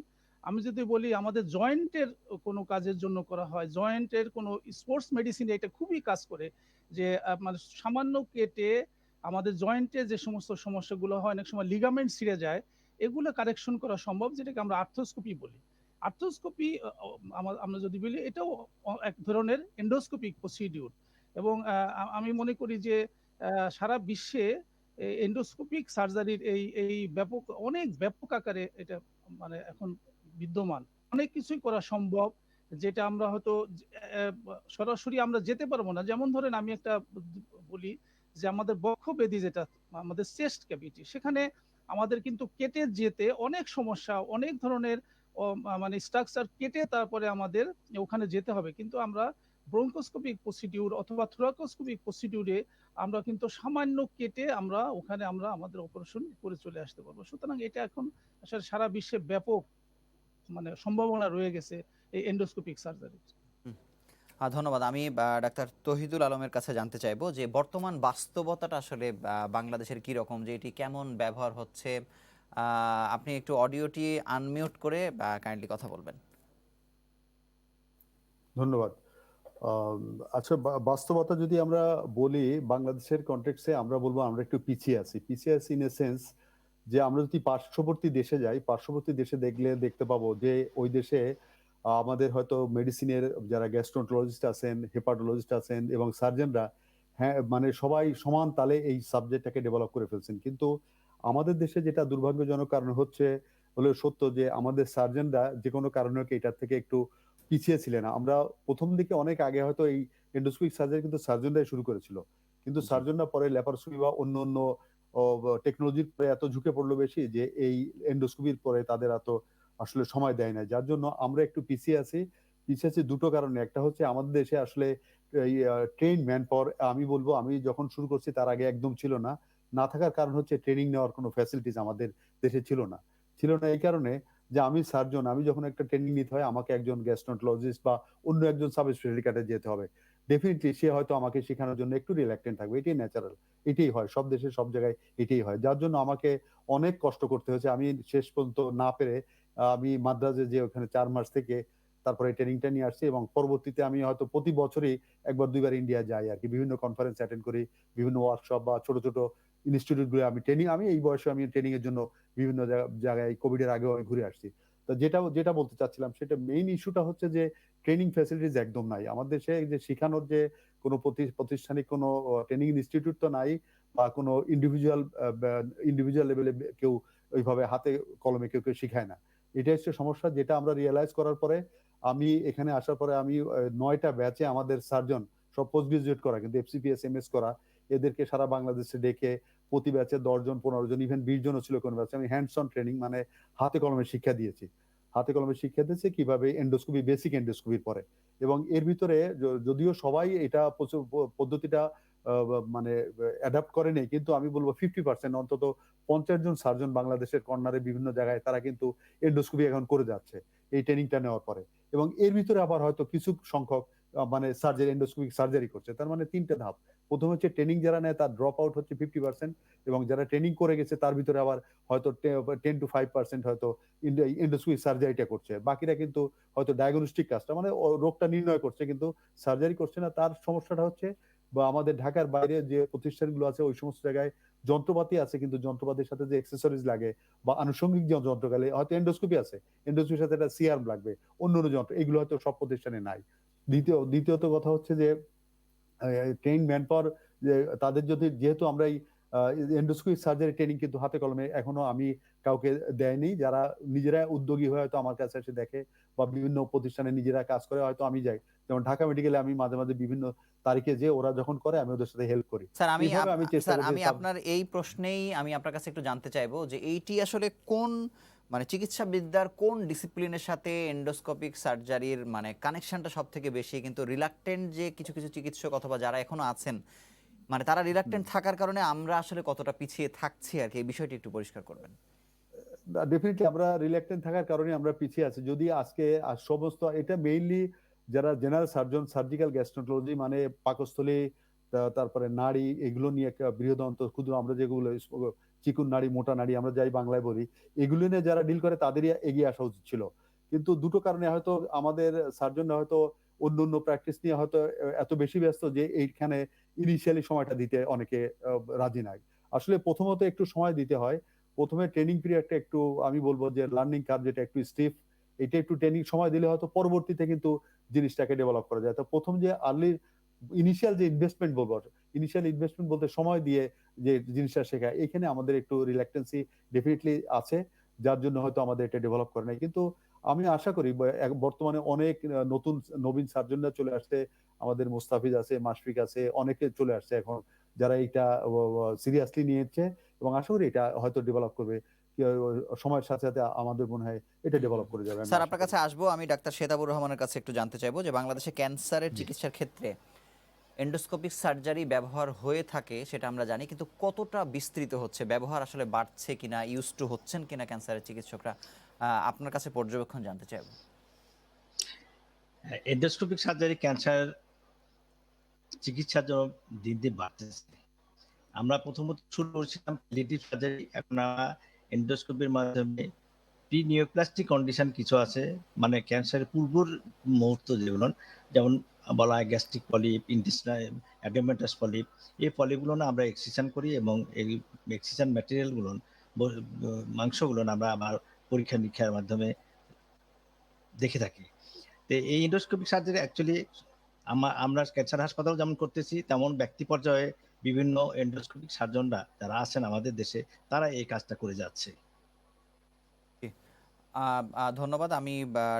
আমি যদি বলি আমাদের জয়েন্টের কোনো কাজের জন্য করা হয়, জয়েন্টের কোনো স্পোর্টস মেডিসিন এটা খুবই কাজ করে, যে মানে সামান্য কেটে আমাদের জয়েন্টে যে সমস্ত সমস্যাগুলো হয়, অনেক সময় লিগামেন্ট ছিঁড়ে যায়, এগুলো কারেকশন করা সম্ভব, যেটাকে আমরা আর্থ্রোস্কোপি বলি। আর্থ্রোস্কোপি আমরা যদি বলি, এটাও এক ধরনের এন্ডোস্কোপিক প্রসিডিউর। এবং আমি মনে করি যে সারা বিশ্বে এন্ডোস্কোপিক সার্জারির এই অনেক ব্যাপক আকারে এটা মানে এখন বিদ্যমান। অনেক কিছুই করা সম্ভব, যেটা আমরা হয়তো সরাসরি আমরা যেতে পারবো না। যেমন ধরেন আমি একটা বলি যে আমাদের বক্ষব্যাধি, যেটা আমাদের চেস্ট ক্যাভিটি, সেখানে আমাদের কিন্তু কেটে যেতে অনেক সমস্যা, অনেক ধরনের মানে স্ট্রাকচার কেটে তারপরে আমাদের ওখানে যেতে হবে। কিন্তু আমরা ব্রঙ্কোস্কোপিক প্রসিডিউর অথবা থোরাকোস্কোপিক প্রসিডিউরে আমরা কিন্তু সামান্য কেটে আমরা ওখানে আমরা আমাদের অপারেশন করে চলে আসতে পারবো। সুতরাং এটা এখন আসলে সারা বিশ্বে ব্যাপক মানে সম্ভাবনা রয়ে গেছে এই এন্ডোস্কোপিক সার্জারি। ধন্যবাদ। আমি ডাক্তার তহিদুল আলমের কাছে জানতে চাইবো যে বর্তমান বাস্তবতাটা আসলে বাংলাদেশের কি রকম, যে এটি কেমন ব্যবহার হচ্ছে। আপনি একটু অডিওটি আনমিউট করে কাইন্ডলি কথা বলবেন। ধন্যবাদ। আচ্ছা, বাস্তবতা যদি আমরা বলি বাংলাদেশের কনটেক্সটে, আমরা বলবো আমরা একটু পিছিয়ে আছি। পিছিয়ে আছি ইন এ সেন্স যে আমরা যদি পার্শ্ববর্তী দেশে যাই, পার্শ্ববর্তী দেশে দেখতে পাবো যে ওই দেশে আমাদের হয়তো মেডিসিনের যারা গ্যাস্ট্রোন্টোলজিস্ট আছেন, হেপাটোলজিস্ট আছেন এবং সার্জনরা, হ্যাঁ মানে সবাই সমান তালে এই সাবজেক্টটাকে ডেভেলপ করে ফেলছেন। কিন্তু আমাদের দেশে যেটা দুর্ভাগ্যজনক কারণ হচ্ছে হলো সত্য, যে আমাদের সার্জনরা যে কোনো কারণে এটার থেকে একটু পিছিয়ে ছিলেন। আমরা প্রথম দিকে অনেক আগে হয়তো এই এন্ডোস্কোপিক সার্জারি কিন্তু সার্জনরাই শুরু করেছিল, কিন্তু সার্জনরা পরে ল্যাপারোস্কোপি বা অন্য অন্য টেকনোলজির পরে এত ঝুঁকে পড়লো বেশি যে এই এন্ডোস্কোপির পরে তাদের এত আসলে সময় দেয় না, যার জন্য আমরা একটু পিছিয়ে আছি। পিছিয়ে আছি দুটো কারণে। একটা হচ্ছে আমাদের দেশে আসলে এই ট্রেন ম্যান পাওয়ার, আমি বলবো আমি যখন শুরু করছি তার আগে একদম ছিল না। না থাকার কারণ হচ্ছে ট্রেনিং নেওয়ার কোনো ফ্যাসিলিটিস আমাদের দেশে ছিল না। ছিল না এই কারণে যে আমি সার্জন, আমি যখন একটা ট্রেনিং নিতে হয় আমাকে একজন গ্যাস্ট্রোন্টোলজিস্ট বা অন্য একজন সাব স্পেশালিটি কাটে যেতে হবে। ডেফিনেটলি সে হয়তো আমাকে শেখানোর জন্য একটু রিল্যাক্টেন্ট থাকবে, এটাই ন্যাচারাল, এটাই হয় সব দেশে সব জায়গায়, এটাই হয়। যার জন্য আমাকে অনেক কষ্ট করতে হয়েছে। আমি শেষ পর্যন্ত না পেরে আমি মাদ্রাজে যে ওখানে 4 মাস থেকে তারপরে ট্রেনিংটা নিয়ে আসছি, এবং পরবর্তীতে আমি হয়তো প্রতি বছরই একবার দুইবার ইন্ডিয়া যাই আর কি, বিভিন্ন কনফারেন্স অ্যাটেন্ড করি, বিভিন্ন ওয়ার্কশপ বা ছোট ছোট ইনস্টিটিউট গুলো আমি ট্রেনিং, আমি এই বয়সে আমি ট্রেনিং এর জন্য বিভিন্ন জায়গায় কোভিড এর আগেও আমি ঘুরে আসছি। তো যেটা বলতে চাচ্ছিলাম, সেটা মেইন ইস্যুটা হচ্ছে যে ট্রেনিং ফ্যাসিলিটিস একদম নাই আমাদের দেশে। যে শেখানোর যে কোনো প্রতিষ্ঠানিক কোনো ট্রেনিং ইনস্টিটিউট তো নাই, বা কোনো ইন্ডিভিজুয়াল লেভেলে কেউ ওইভাবে হাতে কলমে কেউ শিখায় না। এটা হচ্ছে সমস্যা, যেটা আমরা রিয়েলাইজ করার পরে আমি এখানে আসার পরে আমি 9টা ব্যাচে আমাদের সার্জন সব পোস্ট গ্রাজুয়েট করা, কিন্তু এফসিপিএস এমএস করা, এদেরকে সারা বাংলাদেশে ডেকে প্রতি ব্যাচে 10 জন 15 জন ইভেন 20 জনও ছিল কোন ব্যাচে। আমি হ্যান্ডস অন ট্রেনিং মানে হাতে কলমে শিক্ষা দিয়েছি। হাতে কলমে শিক্ষা দিয়েছে কিভাবে বেসিক এন্ডোস্কোপির পরে। এবং এর ভিতরে যদিও সবাই এটা পদ্ধতিটা মানে অ্যাডাপ্ট করে নেই, কিন্তু আমি বলবো 50% অন্তত 50 জন সার্জন বাংলাদেশের কর্নারে বিভিন্ন জায়গায় তারা কিন্তু এন্ডোস্কোপি এখন করে যাচ্ছে এই ট্রেনিংটা নেওয়ার পরে। এবং এর ভিতরে আবার হয়তো কিছু সংখ্যক মানে সার্জারি এন্ডোস্কোপিক সার্জারি করছে। তার মানে 3টে ধাপ। প্রথম হচ্ছে ট্রেনিং যারা নেয় তার ড্রপ আউট হচ্ছে 50%, এবং যারা ট্রেনিং করে গেছে তার ভিতরে আবার হয়তো 10 to 5% হয়তো এন্ডোস্কোপিক সার্জারিটা করছে। বাকিরা কিন্তু হয়তো ডায়াগনস্টিক কাজটা মানে রোগটা নির্ণয় করছে কিন্তু সার্জারি করছে না। তার সমস্যাটা হচ্ছে বা আমাদের ঢাকার বাইরে যে প্রতিষ্ঠানগুলো আছে ওই সমস্ত জায়গায় যন্ত্রপাতি আছে, কিন্তু যন্ত্রপাতির সাথে যে অ্যাক্সেসরিজ লাগে বা আনুষঙ্গিক যে যন্ত্রকালে হয়তো এন্ডোস্কোপি আছে, এন্ডোস্কোপির সাথে একটা সিআরএম লাগবে, অন্য যন্ত্র, এগুলো হয়তো সব প্রতিষ্ঠানে নাই। দ্বিতীয়ত কথা হচ্ছে যে ট্রেন ম্যান পাওয়ার, যে তাদের যদি, যেহেতু আমরা এই এন্ডোস্কোপি সার্জারি ট্রেনিং কিন্তু হাতে কলমে এখনো আমি কাউকে দেয়নি, যারা নিজেরা উদ্যোগী হয়ে হয়তো আমার কাছে এসে দেখে বা বিভিন্ন প্রতিষ্ঠানে নিজেরা কাজ করে হয়তো আমি যাই, যেমন ঢাকা মেডিকেলে আমি মাঝে মাঝে বিভিন্ন তারিখে যে ওরা যখন করে আমি ওদের সাথে হেল্প করি। স্যার এইভাবে আমি চেষ্টা করি যে আপনার এই প্রশ্নেই আমি আপনার কাছে একটু জানতে চাইবো যে এইটি আসলে কোন মানে চিকিৎসা বিদ্যার কোন ডিসিপ্লিনের সাথে এন্ডোস্কোপিক সার্জারির মানে কানেকশনটা সব থেকে বেশি, কিন্তু রিলাক্টেন্ট যে কিছু কিছু চিকিৎসক অথবা যারা এখনো আছেন মানে তারা রিলাক্টেন্ট থাকার কারণে আমরা আসলে কতটা পিছিয়ে থাকছি আর কি, এই বিষয়টি একটু পরিষ্কার করবেন। ডেফিনেটলি আমরা রিল্যাক্টেন্ট থাকার কারণে আমরা পিছিয়ে আছি। যদি আজকে সমস্ত এটা মেইনলি যারা জেনারেল সার্জন, সার্জিক্যাল গ্যাস্ট্রোন্টারোলজি মানে পাকস্থলী, তারপরে নাড়ি, এগুলো নিয়ে একটা বৃহদন্ত ক্ষুদ্র আমরা যেগুলো চিকুন নাড়ি, মোটা নাড়ি আমরা যাই বাংলায় বলি, এগুলো নিয়ে যারা ডিল করে তাদেরই এগিয়ে আসা উচিত ছিল। কিন্তু দুটো কারণে হয়তো আমাদের সার্জনরা হয়তো অন্য অন্য প্র্যাকটিস নিয়ে হয়তো এত বেশি ব্যস্ত যে এইখানে ইনিশিয়ালি সময়টা দিতে অনেকে রাজি নাই। আসলে প্রথমত একটু সময় দিতে হয়। প্রথমে ট্রেনিং পিরিয়ডটা একটু, আমি বলবো যে লার্নিং কার্ভ যেটা একটু স্টিফ, এটা একটু ট্রেনিং সময় দিলে হয়তো পরবর্তীতে কিন্তু জিনিসটাকে ডেভেলপ করা যায়। তো প্রথম যে আর্লি ইনিশিয়াল যে ইনভেস্টমেন্ট বলবো, ইনিশিয়াল ইনভেস্টমেন্ট বলতে সময় দিয়ে যে জিনিসটা শেখা, এখানে আমাদের একটু রিল্যাক্টেন্সি ডেফিনেটলি আছে, যার জন্য হয়তো আমাদের এটা ডেভেলপ করে নাই। কিন্তু আমি আশা করি বর্তমানে অনেক নতুন নবীন সার্জনরা চলে আসছে, আমাদের মুস্তাফিজ আছে, মাশফিক আছে, অনেকে চলে আসছে এখন যারা এটা সিরিয়াসলি নিয়েছে, এবং আশা করি এটা হয়তো ডেভেলপ করবে সময়ের সাথে সাথে। আমাদের মনে হয় এটা ডেভেলপ করে যাবে। স্যার আপনার কাছে আসবো, আমি ডাক্তার শেতাবুর রহমানের কাছে একটু জানতে চাইবো যে বাংলাদেশে ক্যান্সারের চিকিৎসার ক্ষেত্রে এন্ডোস্কোপিক সার্জারি ব্যবহার হয়ে থাকে সেটা আমরা জানি, কিন্তু কতটা বিস্তৃত হচ্ছে, ব্যবহার আসলে বাড়ছে কিনা, ইউজ টু হচ্ছেন কিনা ক্যান্সারের চিকিৎসকরা, আপনার কাছে পর্যবেক্ষণ জানতে চাইবো। এন্ডোস্কোপিক সার্জারি ক্যান্সার চিকিৎসার জন্য দিন দিন বাড়তেছে। আমরা প্রথমত শুরু করেছিলাম প্যালিয়েটিভ সার্জারি, এখন আমরা এন্ডোস্কোপির মাধ্যমে প্রি-নিওপ্লাস্টিক কন্ডিশন কিছু আছে, মানে ক্যান্সারের পূর্বর মুহূর্ত যেগুলো, যেমন বলা হয় গ্যাস্ট্রিক পলিপ, ইন্টেস্টাইনাল অ্যাডেনোমাটাস পলিপ, এই পলিপগুলো না আমরা এক্সিশন করি, এবং এই এক্সিশন ম্যাটেরিয়ালগুলো মাংসগুলো আমরা আমার পরীক্ষা নিরীক্ষার মাধ্যমে দেখে থাকি। তো এই এন্ডোস্কোপিক সার্জারি অ্যাকচুয়ালি আমরা ক্যান্সার হাসপাতাল যেমন করতেছি, তেমন ব্যক্তি পর্যায়ে বিভিন্ন এন্ডোস্কোপিক সার্জনরা যারা আছেন আমাদের দেশে, তারা এই কাজটা করে যাচ্ছে। ধন্যবাদ। আমি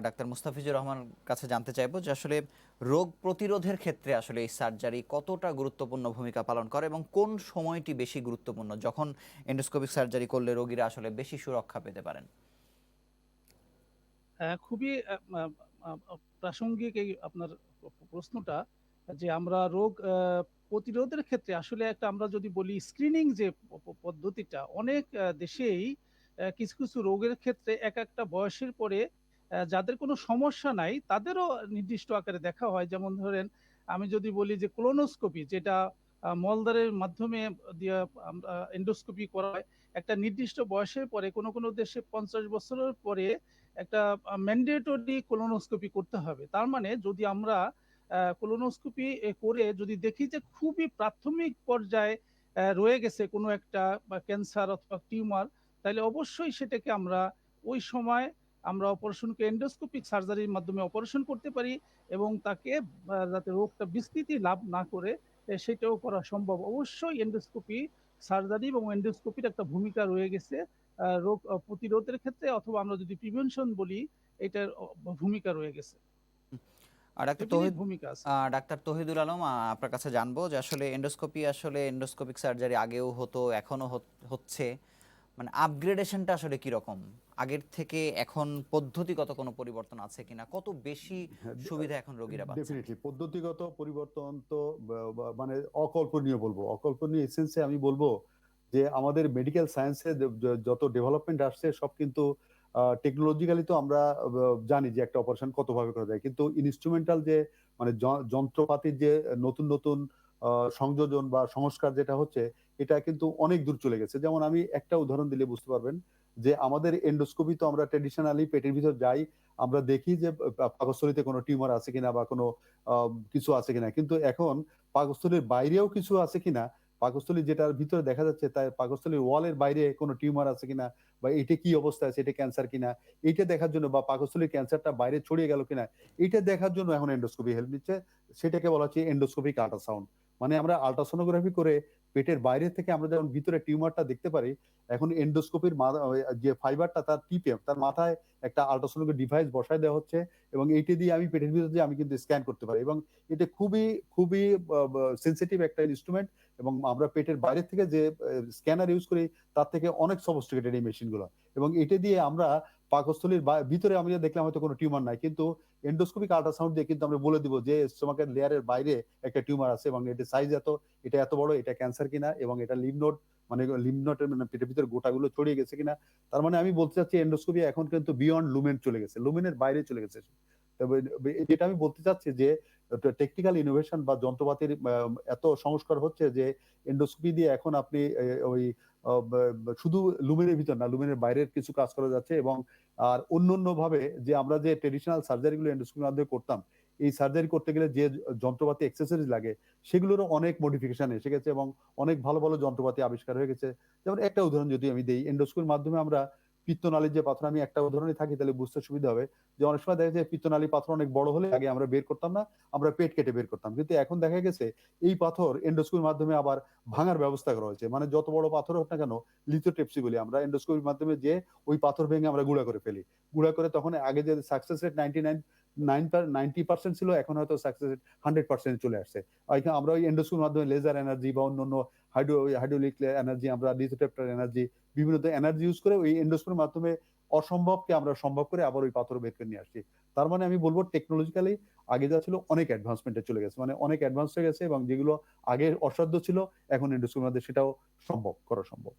ডাক্তার মুস্তাফিজুর রহমান কাছে জানতে চাইবো যে আসলে রোগ প্রতিরোধের ক্ষেত্রে আসলে এই সার্জারি কতটা গুরুত্বপূর্ণ ভূমিকা পালন করে এবং কোন সময়টি বেশি গুরুত্বপূর্ণ, যখন এন্ডোস্কোপিক সার্জারি করলে রোগীরা আসলে বেশি সুরক্ষা পেতে পারেন। খুবই প্রাসঙ্গিক এই আপনার প্রশ্নটা, যে আমরা রোগ প্রতিরোধের ক্ষেত্রে আসলে একটা, আমরা যদি বলি স্ক্রিনিং যে পদ্ধতিটা, অনেক দেশেই কিছু কিছু রোগের ক্ষেত্রে এক একটা বয়সের পরে যাদের কোনো সমস্যা নাই তাদেরও নির্দিষ্ট আকারে দেখা হয়। যেমন ধরেন আমি যদি বলি যে কোলোনোস্কোপি, যেটা মলদ্বারের মাধ্যমে দিয়ে আমরা এন্ডোস্কোপি করা হয়, একটা নির্দিষ্ট বয়সের পরে কোনো কোনো দেশে 50 বছরের পরে একটা ম্যান্ডেটরি কোলোনোস্কোপি করতে হবে। তার মানে যদি আমরা কোলোনোস্কোপি করে যদি দেখি যে খুবই প্রাথমিক পর্যায়ে রয়ে গেছে কোনো একটা বা ক্যান্সার অথবা টিউমার, তাহলে অবশ্যই সেটাকে আমরা ওই সময় আমরা অপারেশনকে এন্ডোস্কোপিক সার্জারির মাধ্যমে অপারেশন করতে পারি, এবং তাকে যাতে রোগটা বিস্তৃতি লাভ না করে সেটাও করা সম্ভব। অবশ্যই এন্ডোস্কোপি সার্জারি এবং এন্ডোস্কোপির একটা ভূমিকা রয়ে গেছে রোগ প্রতিরোধের ক্ষেত্রে, অথবা আমরা যদি প্রিভেনশন বলি, এটার ভূমিকা রয়ে গেছে, আর ভূমিকা আছে। ডাক্তার তহিদুল আলম, আপনার কাছে জানবো যে আসলে এন্ডোস্কোপিক সার্জারি আগেও হতো, এখনো হচ্ছে, মানে আপগ্রেডেশনটা আসলে কি রকম? আগের থেকে এখন পদ্ধতিগত কোনো পরিবর্তন আছে কিনা? কত বেশি সুবিধা এখন রোগীরা পাচ্ছেন? ডেফিনেটলি পদ্ধতিগত পরিবর্তন তো মানে অকল্পনীয় বলবো, অকল্পনীয় এসেন্সে আমি বলবো যে আমাদের মেডিকেল সায়েন্সে যত ডেভেলপমেন্ট আসছে সব কিন্তু টেকনোলজিক্যালি তো আমরা জানি যে একটা অপারেশন কতভাবে করা যায়, কিন্তু ইনস্ট্রুমেন্টাল যে মানে যন্ত্রপাতির যে নতুন নতুন সংযোজন বা সংস্কার যেটা হচ্ছে, এটা কিন্তু অনেক দূর চলে গেছে। যেমন আমি একটা উদাহরণ দিলে বুঝতে পারবেন যে আমাদের এন্ডোস্কোপি তো আমরা ট্রেডিশনালি পেটের ভিতর যাই, আমরা দেখি যে পাকস্থলীতে কোনো টিউমার আছে কিনা বা কোনো কিছু আছে কিনা, কিন্তু এখন পাকস্থলীর বাইরেও কিছু আছে কিনা, পাকস্থলী যেটার ভিতরে দেখা যাচ্ছে তাই পাকস্থলীর ওয়ালের বাইরে কোনো টিউমার আছে কিনা বা এটা কি অবস্থা আছে, এটা ক্যান্সার কিনা, এইটা দেখার জন্য বা পাকস্থলীর ক্যান্সারটা বাইরে ছড়িয়ে গেল কিনা, এইটা দেখার জন্য এখন এন্ডোস্কোপি হেল্প নিচ্ছে। সেটাকে বলা হচ্ছে এন্ডোস্কোপিক আল্ট্রাসাউন্ড। মানে আমরা আল্ট্রাসোনোগ্রাফি করে পেটের বাইরে থেকে আমরা যেমন ভিতরে টিউমারটা দেখতে পারি, এখন এন্ডোস্কোপির যে ফাইবারটা তার টিপে তার মাথায় একটা আল্ট্রাসোনোগ্রাফি ডিভাইস বসায় দেওয়া হচ্ছে এবং এইটা দিয়ে আমি পেটের ভিতরে দিয়ে আমি কিন্তু স্ক্যান করতে পারি এবং এটা খুবই খুবই সেন্সিটিভ একটা ইনস্ট্রুমেন্ট এবং আমরা পেটের বাইরে থেকে যে স্ক্যানার ইউজ করি তার থেকে অনেক সফিস্টিকেটেড এই মেশিনগুলো এবং এটা দিয়ে আমরা পাকস্থলীর ভিতরে আমি দেখলাম হয়তো কোনো টিউমার নাই, কিন্তু এন্ডোস্কোপিক আল্ট্রাসাউন্ড দিয়ে কিন্তু আমরা বলে দিব যে স্টোমাকের লেয়ারের বাইরে একটা টিউমার আছে এবং এটা সাইজ এত, এটা এত বড়, এটা ক্যান্সার কিনা এবং এটা লিম্ফ নোড মানে লিম্ফ নোডের মানে পেটের ভিতরে গোটাগুলো ছড়িয়ে গেছে কিনা। তার মানে আমি বলতে চাচ্ছি এন্ডোস্কোপি এখন কিন্তু বিয়ন্ড লুমেন চলে গেছে, লুমেনের বাইরে চলে গেছে। তবে যেটা আমি বলতে চাচ্ছি যে টেকনিক্যাল ইনোভেশন বা যন্ত্রপাতির এত সংস্কার হচ্ছে যে এন্ডোস্কোপি দিয়ে এখন আপনি ওই শুধু লুমেনের ভিতর না, লুমেনের বাইরের কিছু কাজ করা যাচ্ছে এবং আর অন্য ভাবে যে আমরা যে ট্রেডিশনাল সার্জারি গুলো এন্ডোস্কোপির মাধ্যমে করতাম, এই সার্জারি করতে গেলে যে যন্ত্রপাতি এক্সেসরিজ লাগে সেগুলোরও অনেক মডিফিকেশন এসে গেছে এবং অনেক ভালো ভালো যন্ত্রপাতি আবিষ্কার হয়ে গেছে। যেমন একটা উদাহরণ যদি আমি দিই, এন্ডোস্কোপির মাধ্যমে আমরা পিত্তনালীর যে পাথর, আমি একটা উদাহরণই থাকি তাহলে বুঝতে সুবিধা হবে যে অনেক সময় দেখা যায় পিত্তনালী পাথর অনেক বড় হলে আগে আমরা বের করতাম না, আমরা পেট কেটে বের করতাম, কিন্তু এখন দেখা গেছে এই পাথর এন্ডোস্কোপির মাধ্যমে আবার ভাঙার ব্যবস্থা করা হয়েছে। মানে যত বড় পাথর হোক না কেন, লিথোট্রিপসি বলি আমরা, এন্ডোস্কোপির মাধ্যমে যে ওই পাথর ভেঙে আমরা গুঁড়া করে ফেলি, গুঁড়া করে তখন আগে যে সাকসেস রেট 90% ছিল, এখন হয়তো সাকসেস রেট 100% চলে আসছে। আমরা ওই এন্ডোস্কোপির মাধ্যমে লেজার এনার্জি বা অন্যান্য হাইড্রোলিক এনার্জি, আমরা লিথোট্রিপ্টার এনার্জি, বিভিন্ন এনার্জি ইউজ করে ওই এন্ডোস্কোপির মাধ্যমে অসম্ভবকে আমরা সম্ভব করে আবার ওই পাথর বের করে নিয়ে আসছি। তার মানে আমি বলবো টেকনোলজিক্যালি আগে যা ছিল অনেক অ্যাডভান্সমেন্টে চলে গেছে, মানে অনেক অ্যাডভান্স হয়ে গেছে এবং যেগুলো আগে অসাধ্য ছিল এখন এন্ডোস্কোপির মধ্যে সেটাও করা সম্ভব।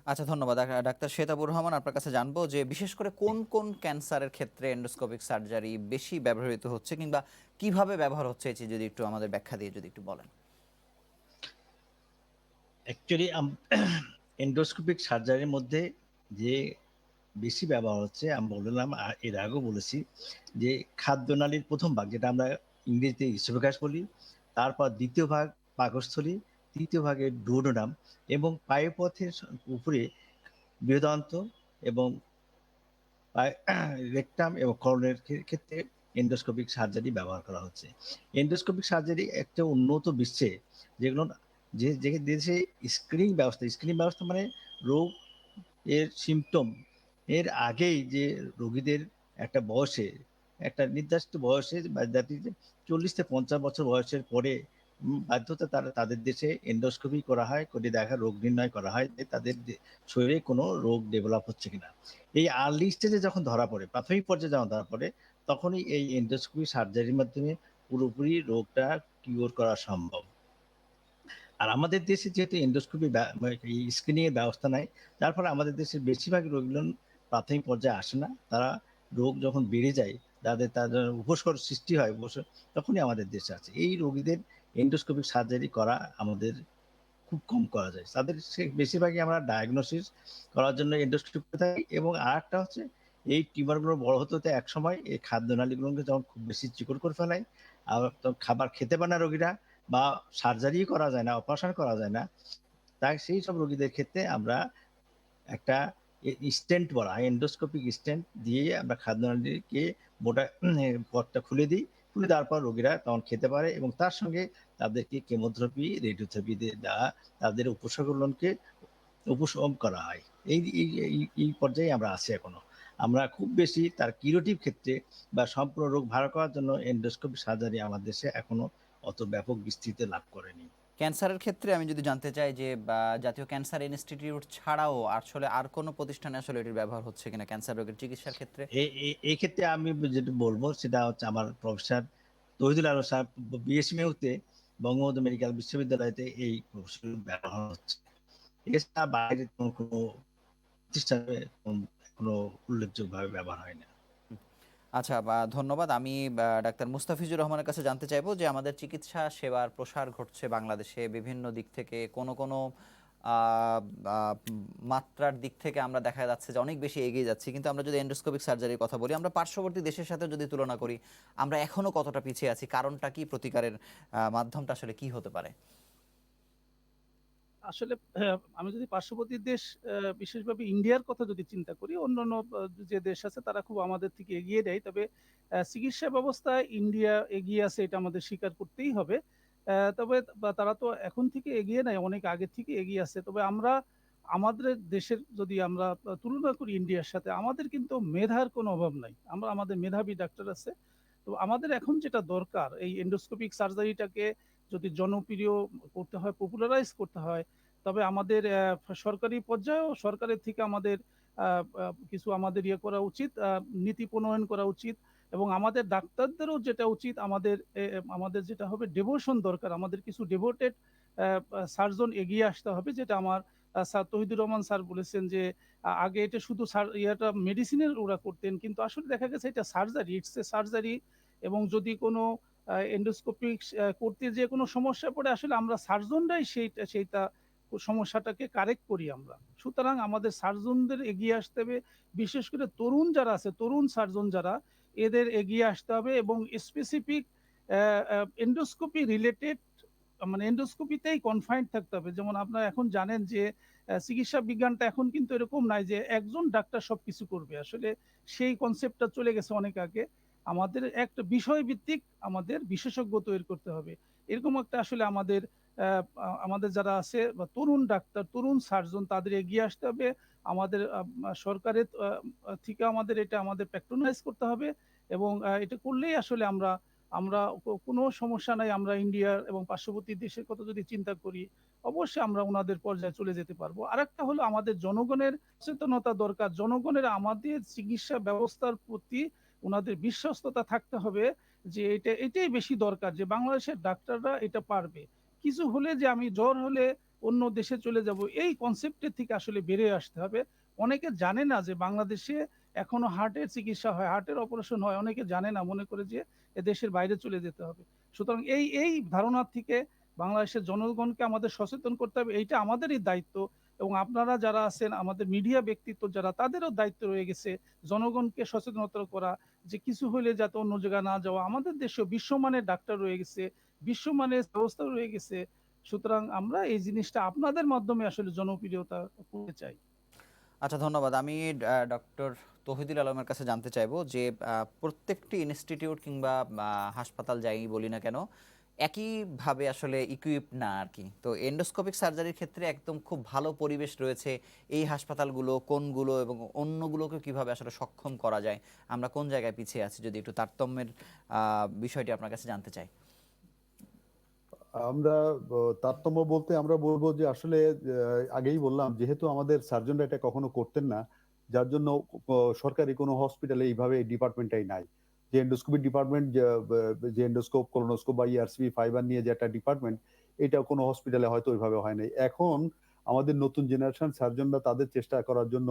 আচ্ছা, ধন্যবাদ। ডাক্তার শেতাবুর রহমান, আপনার কাছে জানবো যে বিশেষ করে কোন কোন ক্যান্সারের ক্ষেত্রে এন্ডোস্কোপিক সার্জারি বেশি ব্যবহৃত হচ্ছে কিংবা কিভাবে ব্যবহার হচ্ছে, যদি একটু আমাদের ব্যাখ্যা দিয়ে যদি একটু বলেন। অ্যাকচুয়ালি এন্ডোস্কোপিক সার্জারির মধ্যে যে বেশি ব্যবহার হচ্ছে, আমি বললাম এর আগেও বলেছি যে খাদ্যনালীর প্রথম ভাগ যেটা আমরা ইংরেজিতে ইসোফেগাস বলি, তারপর দ্বিতীয় ভাগ পাকস্থলী, তৃতীয় ভাগে ডুওডেনাম এবং পায়ুপথের উপরে বৃহদান্ত এবং রেকটাম এবং করনের ক্ষেত্রে এন্ডোস্কোপিক সার্জারি ব্যবহার করা হচ্ছে। এন্ডোস্কোপিক সার্জারি একটা উন্নত বিশ্বে যেগুলো যে দেশে স্ক্রিনিং ব্যবস্থা মানে রোগ এর সিমটম এর আগেই যে রোগীদের একটা বয়সে, একটা নির্দিষ্ট বয়সে বা জাতি 40 থেকে 50 বছর বয়সের পরে বাধ্যতা তাদের দেশে এন্ডোস্কোপি করা হয়, করে দেখা রোগ নির্ণয় করা হয় যে তাদের শরীরে কোনো রোগ ডেভেলপ হচ্ছে কিনা। এই আর্লি স্টেজে যখন ধরা পড়ে, প্রাথমিক পর্যায়ে যখন ধরা পড়ে, তখনই এই এন্ডোস্কোপি সার্জারির মাধ্যমে পুরোপুরি রোগটা কিওর করা সম্ভব। আর আমাদের দেশে যেহেতু এন্ডোস্কোপি স্ক্রিনিং এর ব্যবস্থা নাই, যার ফলে আমাদের দেশের বেশিরভাগ রোগীগুলো প্রাথমিক পর্যায়ে আসে না। তারা রোগ যখন বেড়ে যায়, তাদের উপস্কর সৃষ্টি হয়, তখনই আমাদের দেশে আছে। এই রোগীদের এন্ডোস্কোপিক সার্জারি করা আমাদের খুব কম করা যায়। তাদের বেশিরভাগই আমরা ডায়াগনোসিস করার জন্য এন্ডোস্কোপি করে থাকি এবং আরেকটা হচ্ছে এই টিউমারগুলো বড় হতে হতে একসময় এই খাদ্যনালীগুলোকে যখন খুব বেশি চিকন করে ফেলায়, আবার তখন খাবার খেতে পারে না রোগীরা বা সার্জারি করা যায় না, অপারেশন করা যায় না। তাই সেই সব রোগীদের ক্ষেত্রে আমরা একটা স্টেন্ট বলা হয়, এন্ডোস্কোপিক স্টেন্ট দিয়ে আমরা খাদ্যনালীকে মোটা পথটা খুলে দিই। খুলে দেওয়ার পর রোগীরা তখন খেতে পারে এবং তার সঙ্গে তাদেরকে কেমোথেরাপি, রেডিওথেরাপি দেওয়া তাদের উপসর্গগুলোকে উপশম করা হয়। এই পর্যায়ে আমরা আছি এখনো। আমরা খুব বেশি তার কিউরেটিভ ক্ষেত্রে বা সম্পূর্ণ রোগ ভালো করার জন্য এন্ডোস্কোপি সার্জারি আমার দেশে এখনো অত ব্যাপক বিস্তৃতি লাভ করেনি। ক্যান্সারের ক্ষেত্রে আমি যদি জানতে চাই যে জাতীয় ক্যান্সার ইনস্টিটিউট ছাড়াও আসলে আর কোনো প্রতিষ্ঠানে আসলে এটির ব্যবহার হচ্ছে কিনা ক্যান্সার রোগের চিকিৎসার ক্ষেত্রে? এই ক্ষেত্রে আমি যেটা বলবো সেটা হচ্ছে আমার প্রফেসর তহিদুল আলম সাহেব বিএসএমইউতে বঙ্গবন্ধু মেডিকেল বিশ্ববিদ্যালয়তে এই প্রকৌশল ব্যবহার হচ্ছে। এছাড়া বাইরে কোনো প্রতিষ্ঠানে কোনো উল্লেখযোগ্যভাবে ব্যবহার হয় না। আচ্ছা, ধন্যবাদ। আমি ডাক্তার মুস্তাফিজুর রহমানের কাছে জানতে চাইবো যে আমাদের চিকিৎসা সেবার প্রসার ঘটছে বাংলাদেশে বিভিন্ন দিক থেকে, কোনো কোনো আহ, আহ, মাত্রার দিক থেকে আমরা দেখা যাচ্ছে যে অনেক বেশি এগিয়ে যাচ্ছি, কিন্তু আমরা যদি এন্ডোস্কোপিক সার্জারির কথা বলি, আমরা পার্শ্ববর্তী দেশের সাথে যদি তুলনা করি, আমরা এখনো কতটা পিছিয়ে আছি? কারণটা কি? প্রতিকারের মাধ্যমটা আসলে কি হতে পারে? আসলে আমি যদি পার্শ্ববর্তী দেশ বিশেষভাবে ইন্ডিয়ার কথা যদি চিন্তা করি, অন্যান্য যে দেশ আছে তারা খুব আমাদের থেকে এগিয়ে দেয়। তবে চিকিৎসা ব্যবস্থায় ইন্ডিয়া এগিয়ে আছে, এটা আমাদের স্বীকার করতেই হবে। তবে তারা তো এখন থেকে এগিয়ে নাই, অনেক আগে থেকে এগিয়ে আছে। তবে আমরা আমাদের দেশের যদি আমরা তুলনা করি ইন্ডিয়ার সাথে, আমাদের কিন্তু মেধার কোনো অভাব নাই। আমাদের মেধাবী ডাক্তার আছে। তো আমাদের এখন যেটা দরকার, এই এন্ডোস্কোপিক সার্জারিটাকে যদি জনপ্রিয় করতে হয়, পপুলারাইজ করতে হয়, তবে আমাদের সরকারি পর্যায়েও সরকারের থেকে আমাদের কিছু আমাদের ইয়ে করা উচিত, নীতি প্রণয়ন করা উচিত। এবং আমাদের ডাক্তারদেরও যেটা উচিত, আমাদের যেটা হবে ডেভোশন দরকার, আমাদের কিছু ডেভোটেড সার্জন এগিয়ে আসতে হবে। যেটা আমার স্যার তহিদুর রহমান স্যার বলেছেন যে আগে এটা শুধু ইয়াটা মেডিসিনের ওরা করতেন, কিন্তু আসলে দেখা গেছে এটা সার্জারি, ইটস এ সার্জারি। এবং যদি কোনো এন্ডোস্কোপিক করতে যে কোনো সমস্যা পড়ে, আসলে আমরা সার্জনরাই সেইটা সমস্যাটাকে কারেক্ট করি আমরা। সুতরাং আমাদের সার্জনদের এগিয়ে আসতে হবে, বিশেষ করে তরুণ যারা আছে, তরুণ সার্জন যারা, এদের এগিয়ে আসতে হবে এবং স্পেসিফিক এন্ডোস্কোপি রিলেটেড, মানে এন্ডোস্কোপিতেই কনফাইন্ড থাকতে হবে। যেমন আপনারা এখন জানেন যে চিকিৎসা বিজ্ঞানটা এখন কিন্তু এরকম নাই যে একজন ডাক্তার সবকিছু করবে। আসলে সেই কনসেপ্টটা চলে গেছে অনেক আগে। আমাদের একটা বিষয় ভিত্তিক আমাদের বিশেষজ্ঞ তৈরি করতে হবে। এরকম একটা আসলে আমাদের যারা আছে বা তরুণ ডাক্তার, তরুণ সার্জন, তাদের এগিয়ে আসতে হবে। আমাদের সরকারের থেকে আমাদের প্যাট্রোনাইজ করতে হবে। এবং এটা করলেই আসলে আমরা আমরা কোনো সমস্যা নাই। আমরা ইন্ডিয়ার এবং পার্শ্ববর্তী দেশের কথা যদি চিন্তা করি, অবশ্যই আমরা ওনাদের পর্যায়ে চলে যেতে পারবো। আরেকটা হলো আমাদের জনগণের সচেতনতা দরকার। জনগণের আমাদের চিকিৎসা ব্যবস্থার প্রতি ওনাদের বিশ্বস্ততা থাকতে হবে যে এটাই বেশি দরকার, যে বাংলাদেশের ডাক্তাররা এটা পারবে। কিছু হলে যে আমি জ্বর হলে অন্য দেশে চলে যাব, এই কনসেপ্টের থেকে আসলে বেরিয়ে আসতে হবে। অনেকে জানে না যে বাংলাদেশে এখনো হার্টের চিকিৎসা হয়, হার্টের অপারেশন হয়, অনেকে জানে না, মনে করে যে দেশের বাইরে চলে যেতে হবে। সুতরাং এই ধারণা থেকে বাংলাদেশের জনগণকে আমাদের সচেতন করতে হবে, এইটা আমাদেরই দায়িত্ব। এবং আপনারা যারা আছেন, আমাদের মিডিয়া ব্যক্তিত্ব যারা, তাদেরও দায়িত্ব রয়ে গেছে জনগণকে সচেতনতা করা, যে কিছু হলে যাতে অন্য জায়গায় না যাওয়া। আমাদের দেশেও বিশ্বমানের ডাক্তার রয়ে গেছে, বিশ্বমানের ব্যবস্থা রয়ে গেছে। সুতরাং আমরা এই জিনিসটা আপনাদের মাধ্যমে আসলে জনপ্রিয়তা করতে চাই। আচ্ছা, ধন্যবাদ। আমি ডক্টর তহিদুল আলমের কাছে জানতে চাইবো যে প্রত্যেকটি ইনস্টিটিউট কিংবা হাসপাতাল যাই বলি না কেন, একইভাবে আসলে ইকুইপ না আর কি। তো এন্ডোস্কোপিক সার্জারির ক্ষেত্রে একদম খুব ভালো পরিবেশ রয়েছে এই হাসপাতালগুলো কোনগুলো, এবং অন্যগুলোকে কিভাবে আসলে সক্ষম করা যায়? আমরা কোন জায়গায় পিছিয়ে আছি, যদি একটু তারতম্যের বিষয়টি আপনার কাছে জানতে চাই। আমরা তারতম্য বলতে আমরা বলবো যে আসলে আগেই বললাম, যেহেতু আমাদের সার্জনরা এটা কখনো করতেন না, যার জন্য সরকারি কোনো হসপিটালে এইভাবে ডিপার্টমেন্টটাই নাই। যে এন্ডোস্কোপি ডিপার্টমেন্ট, যে এন্ডোস্কোপ, কোলোনোস্কোপ বা ইআরসিপি ফাইবার নিয়ে যে একটা ডিপার্টমেন্ট, এটা কোনো হসপিটালে হয়তো ওইভাবে হয় নাই। এখন আমাদের নতুন জেনারেশন সার্জনরা তাদের চেষ্টা করার জন্য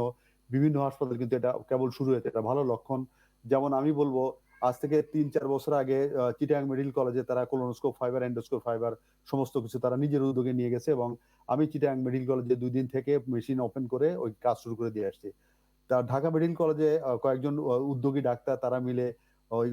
বিভিন্ন হাসপাতাল কিন্তু এটা কেবল শুরু হয়েছে, এটা ভালো লক্ষণ। যেমন আমি বলবো, আজ থেকে 3-4 বছর আগে চিটাগাং মেডিকেল কলেজে তারা কোলোনোস্কোপ ফাইবার, এন্ডোস্কোপ ফাইবার সমস্ত কিছু তারা নিজের উদ্যোগে নিয়ে গেছে, এবং আমি চিটাগাং মেডিকেল কলেজে 2 দিন থেকে মেশিন ওপেন করে ওই কাজ শুরু করে দিয়ে আসছি। তা ঢাকা মেডিকেল কলেজে কয়েকজন উদ্যোগী ডাক্তার তারা মিলে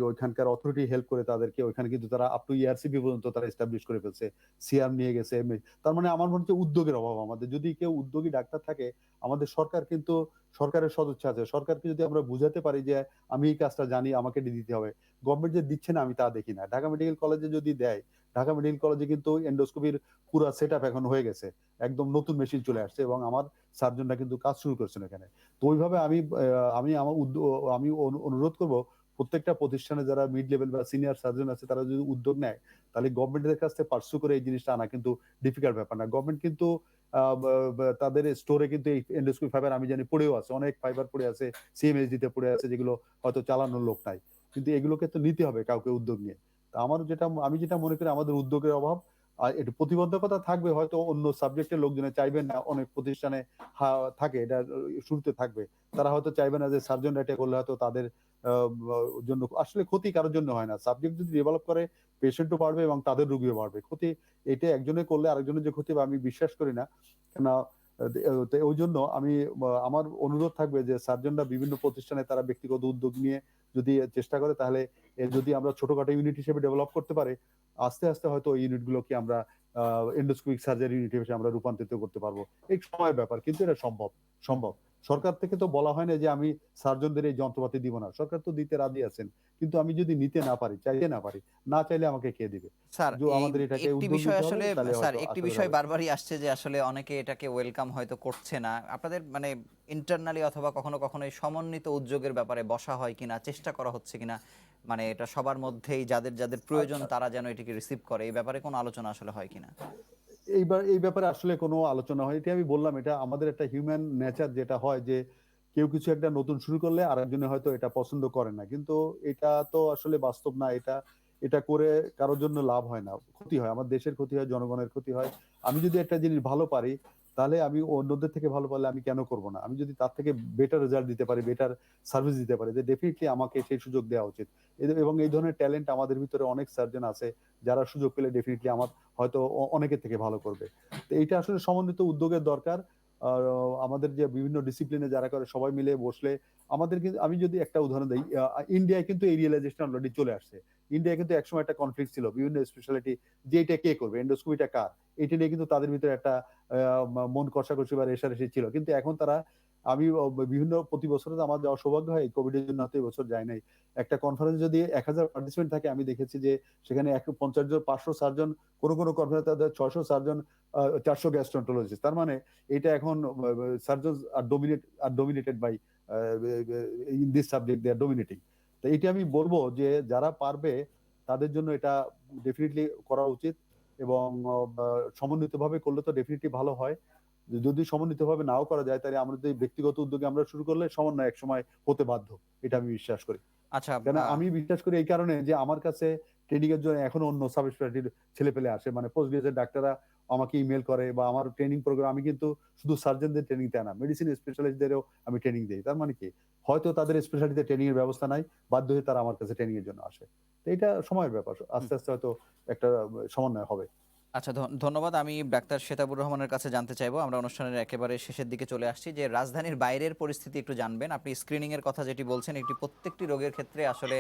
ওইখানকার অথরিটি হেল্প করে তাদেরকে, ওইখানে কিন্তু তারা আপ টু ইআরসিপি পর্যন্ত তারা এস্টাবলিশ করে ফেলছে, সিআর নিয়ে গেছে। তার মানে আমার মনে হচ্ছে উদ্যোগের অভাব আমাদের। যদি কেউ উদ্যোগী ডাক্তার থাকে, আমাদের সরকার কিন্তু, সরকারের সদিচ্ছা আছে, সরকারকে যদি আমরা বুঝাতে পারি যে আমি এই কাজটা জানি, আমাকে দিতে হবে। গভর্নমেন্ট যে দিচ্ছে না আমি তা দেখি না। ঢাকা মেডিকেল কলেজে যদি দেয়, ঢাকা মেডিকেল কলেজে কিন্তু এন্ডোস্কোপির পুরো সেট আপ এখন হয়ে গেছে, একদম নতুন মেশিন চলে আসছে, এবং আমার সার্জনরা কিন্তু কাজ শুরু করছেন এখানে। তো ওইভাবে আমি আমার অনুরোধ করব প্রত্যেকটা প্রতিষ্ঠানে যারা মিড লেভেল বা সিনিয়র সার্জন আছে তারা যদি উদ্যোগ নেয়, তাহলে গভর্নমেন্টের কাছ থেকে পার্সু করে এই জিনিসটা আনা কিন্তু ডিফিকাল্ট ব্যাপার না। গভর্নমেন্ট কিন্তু তাদের স্টোরে কিন্তু এই এন্ডোস্কোপি ফাইবার আমি জানি পড়েও আছে, অনেক ফাইবার পড়ে আছে, সিএমএসডি তে পড়ে আছে, যেগুলো হয়তো চালানোর লোক নাই। কিন্তু এগুলোকে তো নিতে হবে কাউকে উদ্যোগ নিয়ে। তা আমি যেটা মনে করি আমাদের উদ্যোগের অভাব। আর একটু প্রতিবন্ধকতা থাকবে, হয়তো অন্য সাবজেক্টের লোকজনে চাইবেন না, অনেক প্রতিষ্ঠানে থাকে এটা শুরুতে থাকবে। তারা হয়তো চাইবে না যে সার্জনরা এটা করলে হয়তো তাদের জন্য আসলে ক্ষতি কারোর জন্য হয় না। সাবজেক্ট যদি ডেভেলপ করে পেশেন্টও বাড়বে এবং তাদের রোগীও বাড়বে। ক্ষতি এটা একজনে করলে আরেকজনের যে ক্ষতি হবে আমি বিশ্বাস করি না। কেন তো ওই জন্য আমি আমার অনুরোধ থাকবে যে সার্জনরা বিভিন্ন প্রতিষ্ঠানে তারা ব্যক্তিগত উদ্যোগ নিয়ে যদি চেষ্টা করে, তাহলে যদি আমরা ছোটখাটো ইউনিট হিসেবে ডেভেলপ করতে পারি, আস্তে আস্তে হয়তো এই ইউনিটগুলোকে আমরা এন্ডোস্কোপিক সার্জারি ইউনিট হিসেবে আমরা রূপান্তরিত করতে পারবো। এই সময়ের ব্যাপার, কিন্তু এটা সম্ভব। সরকার থেকে তো বলা হয় না যে আমি সার্জনদের এই যন্ত্রপাতি দিব না, সরকার তো দিতে রাজি আছেন। কিন্তু আমি যদি নিতে না পারি, চাইতে না পারি, না চাইলে আমাকে কে দিবে? স্যার, আমাদের এটাকে একটি উদ্যোগ বিষয় নিতে হবে, আসলে তাহলে স্যার হয়তো একটি আসলে বিষয় হবে। বারবারই আসছে যে আসলে অনেকে এটাকে ওয়েলকাম হয়তো করছে না। আপনাদের মানে ইন্টারনালি অথবা কখনো কখনো এই সমন্বিত উদ্যোগের ব্যাপারে বসা হয় কিনা, চেষ্টা করা হচ্ছে কিনা, মানে এটা সবার মধ্যেই যাদের যাদের প্রয়োজন আচ্ছা, তারা যেন এটিকে রিসিভ করে, এই ব্যাপারে কোনো আলোচনা আসলে হয় কিনা? এই ব্যাপারে আসলে কোনো আলোচনা হয়, এটা আমি বললাম, এটা আমাদের একটা হিউম্যান নেচার যেটা হয় যে কেউ কিছু একটা নতুন শুরু করলে আরেকজনে হয়তো এটা পছন্দ করে না, কিন্তু এটা তো আসলে বাস্তব না। এটা এটা করে কারোর জন্য লাভ হয় না, ক্ষতি হয়, আমার দেশের ক্ষতি হয়, জনগণের ক্ষতি হয়। আমি যদি একটা জিনিস ভালো পারি, তাহলে আমি অন্যদের থেকে ভালো পারলে আমি কেন করব না? আমি যদি তার থেকে বেটার রেজাল্ট দিতে পারি, বেটার সার্ভিস দিতে পারি, যে ডেফিনেটলি আমাকে সেই সুযোগ দেওয়া উচিত। এবং এই ধরনের ট্যালেন্ট আমাদের ভিতরে অনেক সার্জন আছে, যারা সুযোগ পেলে ডেফিনেটলি আমার হয়তো অনেকের থেকে ভালো করবে। তো এইটা আসলে সমন্বিত উদ্যোগের দরকার। আর আমাদের যে বিভিন্ন ডিসিপ্লিনে যারা করে সবাই মিলে বসলে আমাদের কিন্তু, আমি যদি একটা উদাহরণ দিই, ইন্ডিয়ায় কিন্তু এই রিয়েলাইজেশন অলরেডি চলে আসছে। ইন্ডিয়ায় কিন্তু একসময় একটা কনফ্লিক্ট ছিল বিভিন্ন স্পেশালিটি, যে এটা কে করবে, এন্ডোস্কোপিটা কার, এটা নিয়ে কিন্তু তাদের ভিতরে একটা মন কষাকষি বা রেষারেষি ছিল। কিন্তু এখন তারা, আমি বিভিন্ন প্রতি বছর আমার যাওয়ার সৌভাগ্য হয়, কোভিড এর জন্য হয়তো এবছর যায় নাই। একটা কনফারেন্স যদি 1000 পার্টিসিপেন্ট থাকে, আমি দেখেছি যে সেখানে 50 জন, 500 সার্জন, কোন কোন কনফারেন্স তাদের 600 সার্জন, 400 গ্যাস্ট্রোন্টোলজিস্ট। তার মানে এটা এখন surgeons are dominated by in this subject, they are dominating. তো এটা আমি বলবো যে যারা পারবে তাদের জন্য এটা ডেফিনেটলি করা উচিত, এবং সমন্বিতভাবে করলে তো ডেফিনেটলি ভালো হয়। যদি সমন্বিতভাবে নাও করা যায়, তাহলে আমরা যদি ব্যক্তিগত উদ্যোগে আমরা শুরু করলে সমন্বয় একসময় হতে বাধ্য, এটা আমি বিশ্বাস করি। আচ্ছা, কেন আমি বিশ্বাস করি এই কারণে যে আমার কাছে ট্রেনিং এর জন্য এখনো অন্য সাব স্পেশালিটির ছেলে পেলে আসে, মানে পোস্ট গ্রাজুয়েট ডাক্তাররা আমাকে ইমেল করে, বা আমার ট্রেনিং প্রোগ্রাম, আমি কিন্তু শুধু সার্জনদের ট্রেনিং দেয় না, মেডিসিন স্পেশালিস্টদেরও আমি ট্রেনিং দিই। তার মানে কি, হয়তো তাদের স্পেশালিটিতে ট্রেনিং এর ব্যবস্থা নাই, বাধ্য হয়ে তারা আমার কাছে ট্রেনিং এর জন্য আসে। তো এটা সময়ের ব্যাপার, আস্তে আস্তে হয়তো একটা সমন্বয় হবে। আচ্ছা, ধন্যবাদ। আমি ডাক্তার শেতাবুর রহমানের কাছে জানতে চাইবো, আমরা অনুষ্ঠানের একেবারে শেষের দিকে চলে আসছি, যে রাজধানীর বাইরের পরিস্থিতি একটু জানবেন। আপনি স্ক্রিনিং এর কথা যেটি বলছেন, এটি প্রত্যেকটি রোগের ক্ষেত্রে আসলে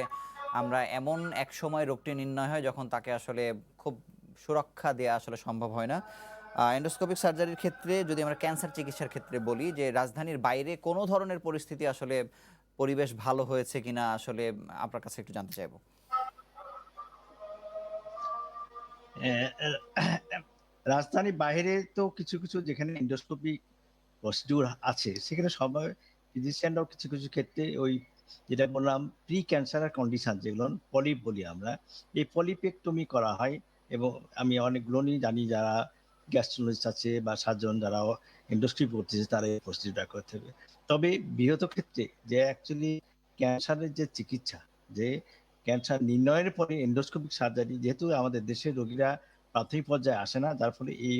আমরা এমন এক সময় রোগটি নির্ণয় হয় যখন তাকে আসলে খুব সুরক্ষা দেওয়া আসলে সম্ভব হয় না। এন্ডোস্কোপিক সার্জারির ক্ষেত্রে যদি আমরা ক্যান্সার চিকিৎসার ক্ষেত্রে বলি, যে রাজধানীর বাইরে কোনো ধরনের পরিস্থিতি আসলে পরিবেশ ভালো হয়েছে কিনা আসলে আপনার কাছে একটু জানতে চাইবো। রাজধানী বাইরে তো কিছু কিছু যেখানে এন্ডোস্কোপি প্রসিডিউর আছে, সেখানে সবাই ফিজিশিয়ানরাও কিছু কিছু ক্ষেত্রে ওই যেটা বললাম প্রি ক্যান্সারার কন্ডিশন, যেগুলো পলিপ বলি আমরা, এই পলিপেক্টমি করা হয়। এবং আমি অনেকগুলো নিয়ে জানি যারা গ্যাস্ট্রোলজিস্ট আছে বা সার্জন যারা এন্ডোস্কোপি করতেছে, তারা এই প্রসিডিউরটা করতে হবে। তবে বৃহৎ ক্ষেত্রে যে অ্যাকচুয়ালি ক্যান্সারের যে চিকিৎসা, যে ক্যান্সার নির্ণয়ের পরে এন্ডোস্কোপিক সার্জারি, যেহেতু আমাদের দেশের রোগীরা প্রাথমিক পর্যায়ে আসে না, যার ফলে এই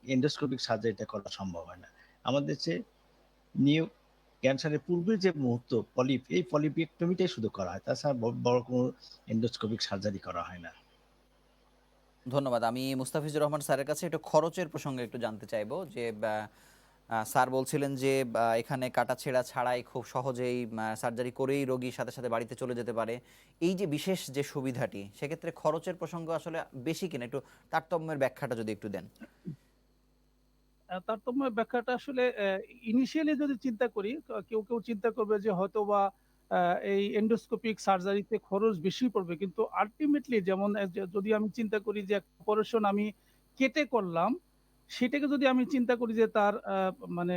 এন্ডোস্কোপিক সার্জারিটা করা সম্ভব হয় না আমাদের দেশে। নিউ ক্যান্সারের পূর্বের যে মুহূর্ত পলিপ, এই পলিপেক্টমিটাই শুধু করা হয়, তাছাড়া বড় কোনো এন্ডোস্কোপিক সার্জারি করা হয় না। ধন্যবাদ। আমি মুস্তাফিজুর রহমান স্যারের কাছে একটু খরচের প্রসঙ্গে একটু জানতে চাইবো, যে স্যার বলছিলেন যে এখানে কাটাছেঁড়া ছাড়াই খুব সহজেই সার্জারি করেই রোগী সাথে সাথে বাড়িতে চলে যেতে পারে। এই যে বিশেষ যে সুবিধাটি, সেক্ষেত্রে খরচের প্রসঙ্গ আসলে বেশি কিনা, একটু তারতম্যের ব্যাখ্যাটা যদি একটু দেন। তারতম্য ব্যাখ্যাটা আসলে ইনিশিয়ালি যদি চিন্তা করি, কেউ কেউ চিন্তা করবে যে হয়তোবা এই এন্ডোস্কোপিক সার্জারিতে খরচ বেশি পড়বে, কিন্তু আলটিমেটলি যেমন যদি আমি চিন্তা করি যে একটা অপারেশন আমি কেটে করলাম, সেটাকে যদি আমি চিন্তা করি যে তার মানে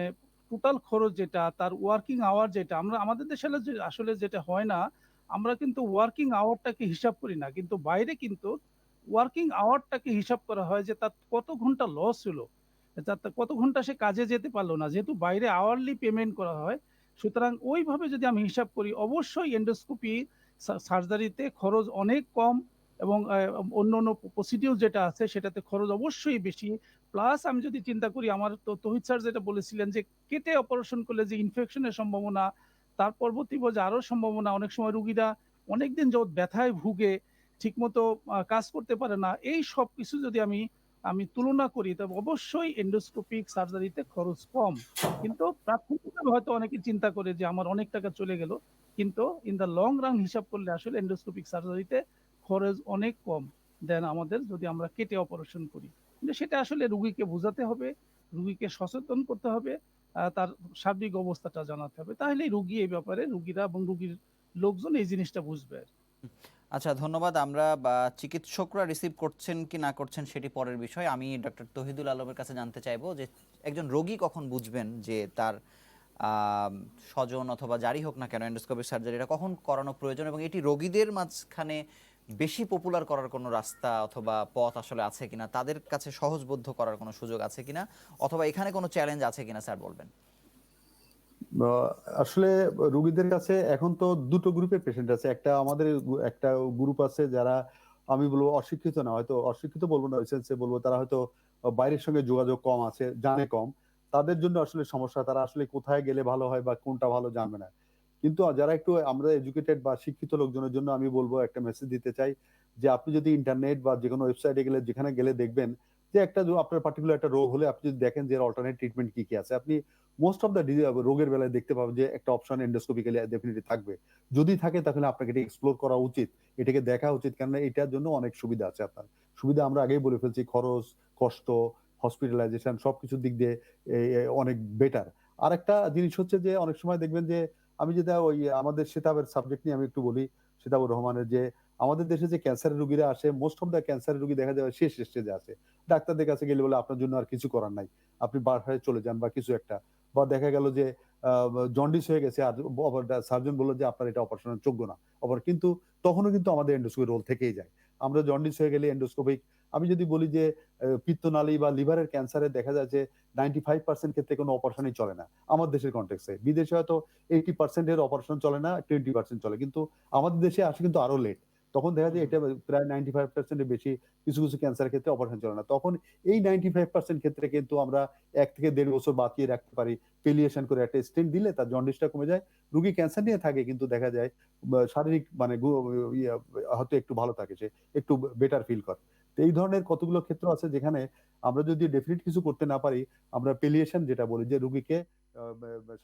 টোটাল খরচ যেটা, তার ওয়ার্কিং আওয়ার যেটা, আমরা আমাদের দেশে আসলে যেটা হয় না, আমরা কিন্তু ওয়ার্কিং আওয়ারটাকে হিসাব করি না, কিন্তু বাইরে কিন্তু ওয়ার্কিং আওয়ারটাকে হিসাব করা হয় যে তার কত ঘন্টা লস হলো, তার কত ঘন্টা সে কাজে যেতে পারলো না, যেহেতু বাইরে আওয়ারলি পেমেন্ট করা হয়। সুতরাং ওইভাবে যদি আমি হিসাব করি, অবশ্যই এন্ডোস্কোপি সার্জারিতে খরচ অনেক কম, এবং অন্য অন্য প্রসিডিউর যেটা আছে সেটাতে খরচ অবশ্যই বেশি। প্লাস আমি যদি চিন্তা করি, আমার তো তহিদ স্যার যেটা বলেছিলেন যে কেটে অপারেশন করলে যে ইনফেকশনের সম্ভাবনা, তার পরবর্তী পর্যায়ে আরো সম্ভাবনা, অনেক সময় রুগীরা অনেকদিন যাবত ব্যথায় ভুগে ঠিকমতো কাজ করতে পারে না, এই সব কিছু যদি আমি আমি তুলনা করি, তবে অবশ্যই এন্ডোস্কোপিক সার্জারিতে খরচ কম। কিন্তু প্রাথমিকভাবে হয়তো অনেকে চিন্তা করে যে আমার অনেক টাকা চলে গেল, কিন্তু ইন দ্য লং রান হিসাব করলে আসলে এন্ডোস্কোপিক সার্জারিতে খরচ অনেক কম দেন আমাদের যদি আমরা কেটে অপারেশন করি। কিন্তু সেটা আসলে রুগীকে বোঝাতে হবে, রুগীকে সচেতন করতে হবে, তার সার্বিক অবস্থাটা জানাতে হবে, তাহলেই রুগী এই ব্যাপারে, রুগীরা এবং রুগীর লোকজন এই জিনিসটা বুঝবে। আচ্ছা, ধন্যবাদ। আমরা চিকিৎসকরা রিসিভ করছেন কি না করছেন সেটি পরের বিষয়। আমি ডক্টর তহিদুল আলমের কাছে জানতে চাইবো যে একজন রোগী কখন বুঝবেন যে তার স্বজন অথবা যারই হোক না কেন এন্ডোস্কোপিক সার্জারিটা কখন করানো প্রয়োজন, এবং এটি রোগীদের মাঝখানে বেশি পপুলার করার কোনো রাস্তা অথবা পথ আসলে আছে কিনা, তাদের কাছে সহজবোধ্য করার কোনো সুযোগ আছে কিনা, অথবা এখানে কোনো চ্যালেঞ্জ আছে কিনা স্যার বলবেন। আসলে রোগীদের কাছে এখন তো দুটো গ্রুপের পেশেন্ট আছে। আমাদের একটা গ্রুপ আছে যারা আমি বলবো অশিক্ষিত না, হয়তো অশিক্ষিত বলবো না, ওই সেন্সে বলবো তারা হয়তো বাইরের সঙ্গে যোগাযোগ কম আছে, জানে কম, তাদের জন্য আসলে সমস্যা। তারা আসলে কোথায় গেলে ভালো হয় বা কোনটা ভালো জানবে না। কিন্তু যারা একটু আমরা এডুকেটেড বা শিক্ষিত লোকজনের জন্য আমি বলবো, একটা মেসেজ দিতে চাই যে আপনি যদি ইন্টারনেট বা যে কোনো ওয়েবসাইটে গেলে, যেখানে গেলে দেখবেন যে আপনার পার্টিকুলার একটা রোগ হলে আপনি যদি দেখেন যে অল্টারনেট ট্রিটমেন্ট কি কি আছে, আপনি মোস্ট অফ দ্য রোগের বেলায় দেখতে পাবেন যে একটা অপশন এন্ডোস্কোপিক্যালি ডেফিনেটলি থাকবে। যদি থাকে তাহলে আপনাকে এটা এক্সপ্লোর করা উচিত, এটাকে দেখা উচিত, কেননা এটার জন্য অনেক সুবিধা আছে আপনার। সুবিধা আমরা আগেই বলে ফেলছি, খরচ, কষ্ট, হসপিটালাইজেশন সবকিছুর দিক দিয়ে অনেক বেটার। আর একটা জিনিস হচ্ছে যে অনেক সময় দেখবেন যে, আমি যেটা ওই আমাদের সেতাবের সাবজেক্ট নিয়ে আমি একটু বলি, সেতাবুর রহমানের, যে আমাদের দেশে যে ক্যান্সারের রোগীরা আসে, মোস্ট অফ দ্য ক্যান্সারের রোগী দেখা যায় শেষ স্টেজে আছে। ডাক্তারদের কাছে গেলে বলে আপনার জন্য আর কিছু করার নাই, আপনি বাসায় চলে যান বা কিছু একটা। বা দেখা গেল যে জন্ডিস হয়ে গেছে, আর সার্জন বললো যে আপনার এটা অপারেশনের যোগ্য না। কিন্তু তখনও কিন্তু আমাদের এন্ডোস্কোপি রোল থেকেই যায়। আমরা জন্ডিস হয়ে গেলে এন্ডোস্কোপিক, আমি যদি বলি যে পিত্তনালী বা লিভারের ক্যান্সারে দেখা যায় যে 95% ক্ষেত্রে কোনো অপারেশনই চলে না আমার দেশের কনটেক্সে। বিদেশে হয়তো 80% এর অপারেশন চলে না, 20% চলে, কিন্তু আমাদের দেশে আসে কিন্তু আরো লেট। তখন দেখা যায় এটা প্রায় 95% এর বেশি কিছু কিছু ক্যান্সারের ক্ষেত্রে অপারেশন চলে না। তখন এই 95% ক্ষেত্রে কিন্তু আমরা 1 থেকে 1.5 বছর বাঁচিয়ে রাখতে পারি। পেলিয়েশন করে একটা স্টেন্ট দিলে তার জন্ডিসটা কমে যায়। রোগী ক্যান্সার নিয়ে থাকে কিন্তু দেখা যায় শারীরিক মানে হয়তো একটু ভালো থাকে, সে একটু বেটার ফিল করে। তো এই ধরনের কতগুলো ক্ষেত্র আছে যেখানে আমরা যদি ডেফিনিট কিছু করতে না পারি, আমরা পেলিয়েশন যেটা বলি, যে রোগীকে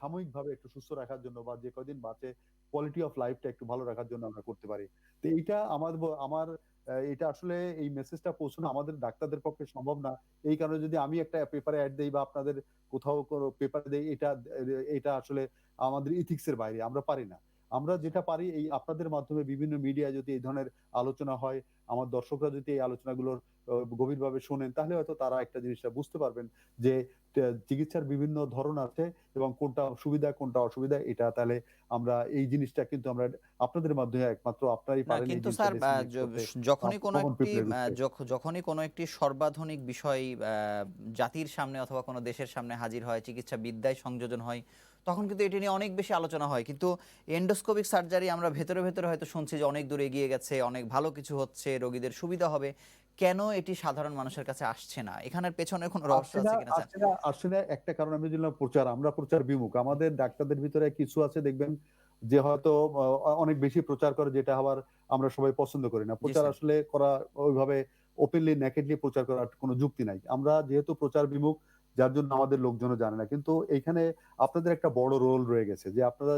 সাময়িকভাবে একটু সুস্থ রাখার জন্য বা যে কয়দিন বাঁচে কোয়ালিটি অফ লাইফটা একটু ভালো রাখার জন্য আমরা করতে পারি। তো এইটা আমার এটা আসলে এই মেসেজটা পৌঁছানো আমাদের ডাক্তারদের পক্ষে সম্ভব না। এই কারণে যদি আমি একটা পেপারে অ্যাড দেই বা আপনাদের কোথাও কোনো পেপার দেই, এটা এটা আসলে আমাদের ইথিক্স এর বাইরে, আমরা পারি না। আমরা যেটা পারি, এই আপনাদের মাধ্যমে বিভিন্ন মিডিয়ায় যদি এই ধরনের আলোচনা হয়, আমার দর্শকরা যদি এই আলোচনাগুলোর গভীরভাবে শোনেন, তাহলে হয়তো তারা একটা জিনিসটা বুঝতে পারবেন যে চিকিৎসার বিভিন্ন ধরন আছে এবং কোনটা সুবিধা কোনটা অসুবিধা। এটা তাহলে আমরা এই জিনিসটা কিন্তু আমরা আপনাদের মাধ্যমে, একমাত্র আপনারাই না পারেন এই কিন্তু জিনিসটা স্যার, ডিসিমিনেট করতে। যখনই কোনো একটি সর্বাধুনিক বিষয় জাতির সামনে অথবা কোনো দেশের সামনে হাজির হয়, চিকিৎসা বিদ্যায় সংযোজন হয়, তখন কিন্তু এটি নিয়ে অনেক বেশি আলোচনা হয়। কিন্তু এন্ডোস্কোপিক সার্জারি আমরা ভেতরে ভেতরে হয়তো শুনছি যে অনেক দূর এগিয়ে গেছে, অনেক ভালো কিছু হচ্ছে, রোগীদের সুবিধা হবে। কেন এটি সাধারণ মানুষের কাছে আসছে না? এখানের পেছনের কোনো রহস্য আছে কিনা স্যার? আসলে একটা কারণ আমি বললাম, আমরা প্রচার বিমুখ। আমাদের ডাক্তারদের ভিতরে কিছু আছে দেখবেন যে হয়তো অনেক বেশি প্রচার করে, যেটা আবার আমরা সবাই পছন্দ করি না। জি প্রচার স্যার। আসলে করা ওইভাবে ওপেনলি নেকেডলি প্রচার করার কোনো যুক্তি নাই। আমরা যেহেতু প্রচার বিমুখ, যার জন্য আমাদের লোকজনও জানে না। কিন্তু এইখানে আপনাদের একটা বড় রোল রয়ে গেছে, যে আপনারা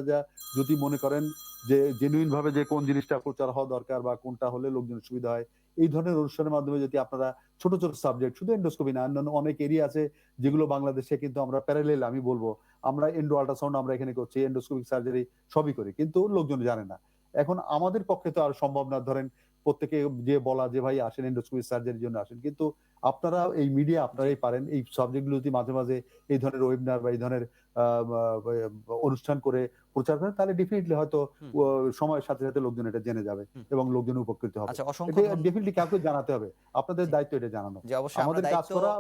যদি মনে করেন যে জেনুইন ভাবে যে কোন জিনিসটা প্রচার হওয়া দরকার বা কোনটা হলে লোকজনের সুবিধা হয়, এই ধরনের অনুষ্ঠানের মাধ্যমে যদি আপনারা ছোট ছোট সাবজেক্ট, শুধু এন্ডোস্কোপি না, অন্যান্য অনেক এরিয়া আছে যেগুলো বাংলাদেশে কিন্তু আমরা প্যারালেল, আমি বলবো, আমরা এন্ডো আল্ট্রাসাউন্ড আমরা এখানে করছি, এন্ডোস্কোপিক সার্জারি সবই করি, কিন্তু লোকজন জানে না। এখন আমাদের পক্ষে তো আর সম্ভব না, ধরেন প্রত্যেকে যে বলা যে ভাই আসেন এন্ডোস্কোপিক সার্জারির জন্য আসেন, কিন্তু আপনারা এই মিডিয়া জি। আপনারাই পারেন এই সাবজেক্টগুলো যদি মাঝে মাঝে এই ধরনের ওয়েবিনার বা এই ধরনের অনুষ্ঠান করে প্রচার করেন, তাহলে ডেফিনেটলি হয়তো হুম। সময়ের সাথে সাথে লোকজন এটা জেনে যাবে হুম। এবং লোকজন উপকৃত হবে। আচ্ছা, অসংখ্য এটা ধন্যবাদ। ডেফিনেটলি কাউকে জানাতে হবে। আপনাদের জি। দায়িত্ব এটা জানানো। যে অবশ্যই আমরা আমাদের কাজ দায়িত্ব করা,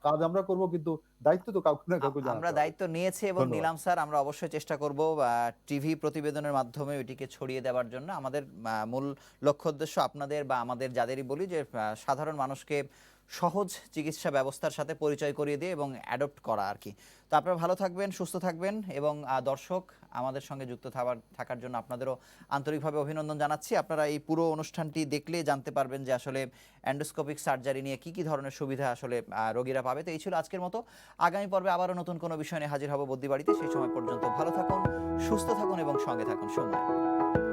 কাজ আমরা করব, কিন্তু দায়িত্ব তো কাউকে না কাউকে আমরা জানাতে হবে। দায়িত্ব নিয়েছি এবং ধন্যবাদ। নিলাম স্যার। আমরা অবশ্যই চেষ্টা করব টিভি প্রতিবেদনের মাধ্যমে ওইটিকে ছড়িয়ে দেওয়ার জন্য। আমাদের মূল লক্ষ্য উদ্দেশ্য আপনাদের বা আমাদের যাদেরই বলি যে সাধারণ মানুষকে সহজ চিকিৎসা ব্যবস্থার সাথে পরিচয় করিয়ে দিয়ে এবং অ্যাডপ্ট করা আর কি। তো আপনারা ভালো থাকবেন, সুস্থ থাকবেন এবং দর্শক আমাদের সঙ্গে যুক্ত থাকার জন্য আপনাদেরও আন্তরিকভাবে অভিনন্দন জানাচ্ছি। আপনারা এই পুরো অনুষ্ঠানটি দেখলে জানতে পারবেন যে আসলে এন্ডোস্কোপিক সার্জারি নিয়ে কি ধরনের সুবিধা আসলে রোগীরা পাবে। তো এই ছিল আজকের মতো। আগামী পর্বে আবারও নতুন কোনো বিষয় নিয়ে হাজির হব বদ্যিবাড়িতে। সেই সময় পর্যন্ত ভালো থাকুন, সুস্থ থাকুন এবং সঙ্গে থাকুন সময়।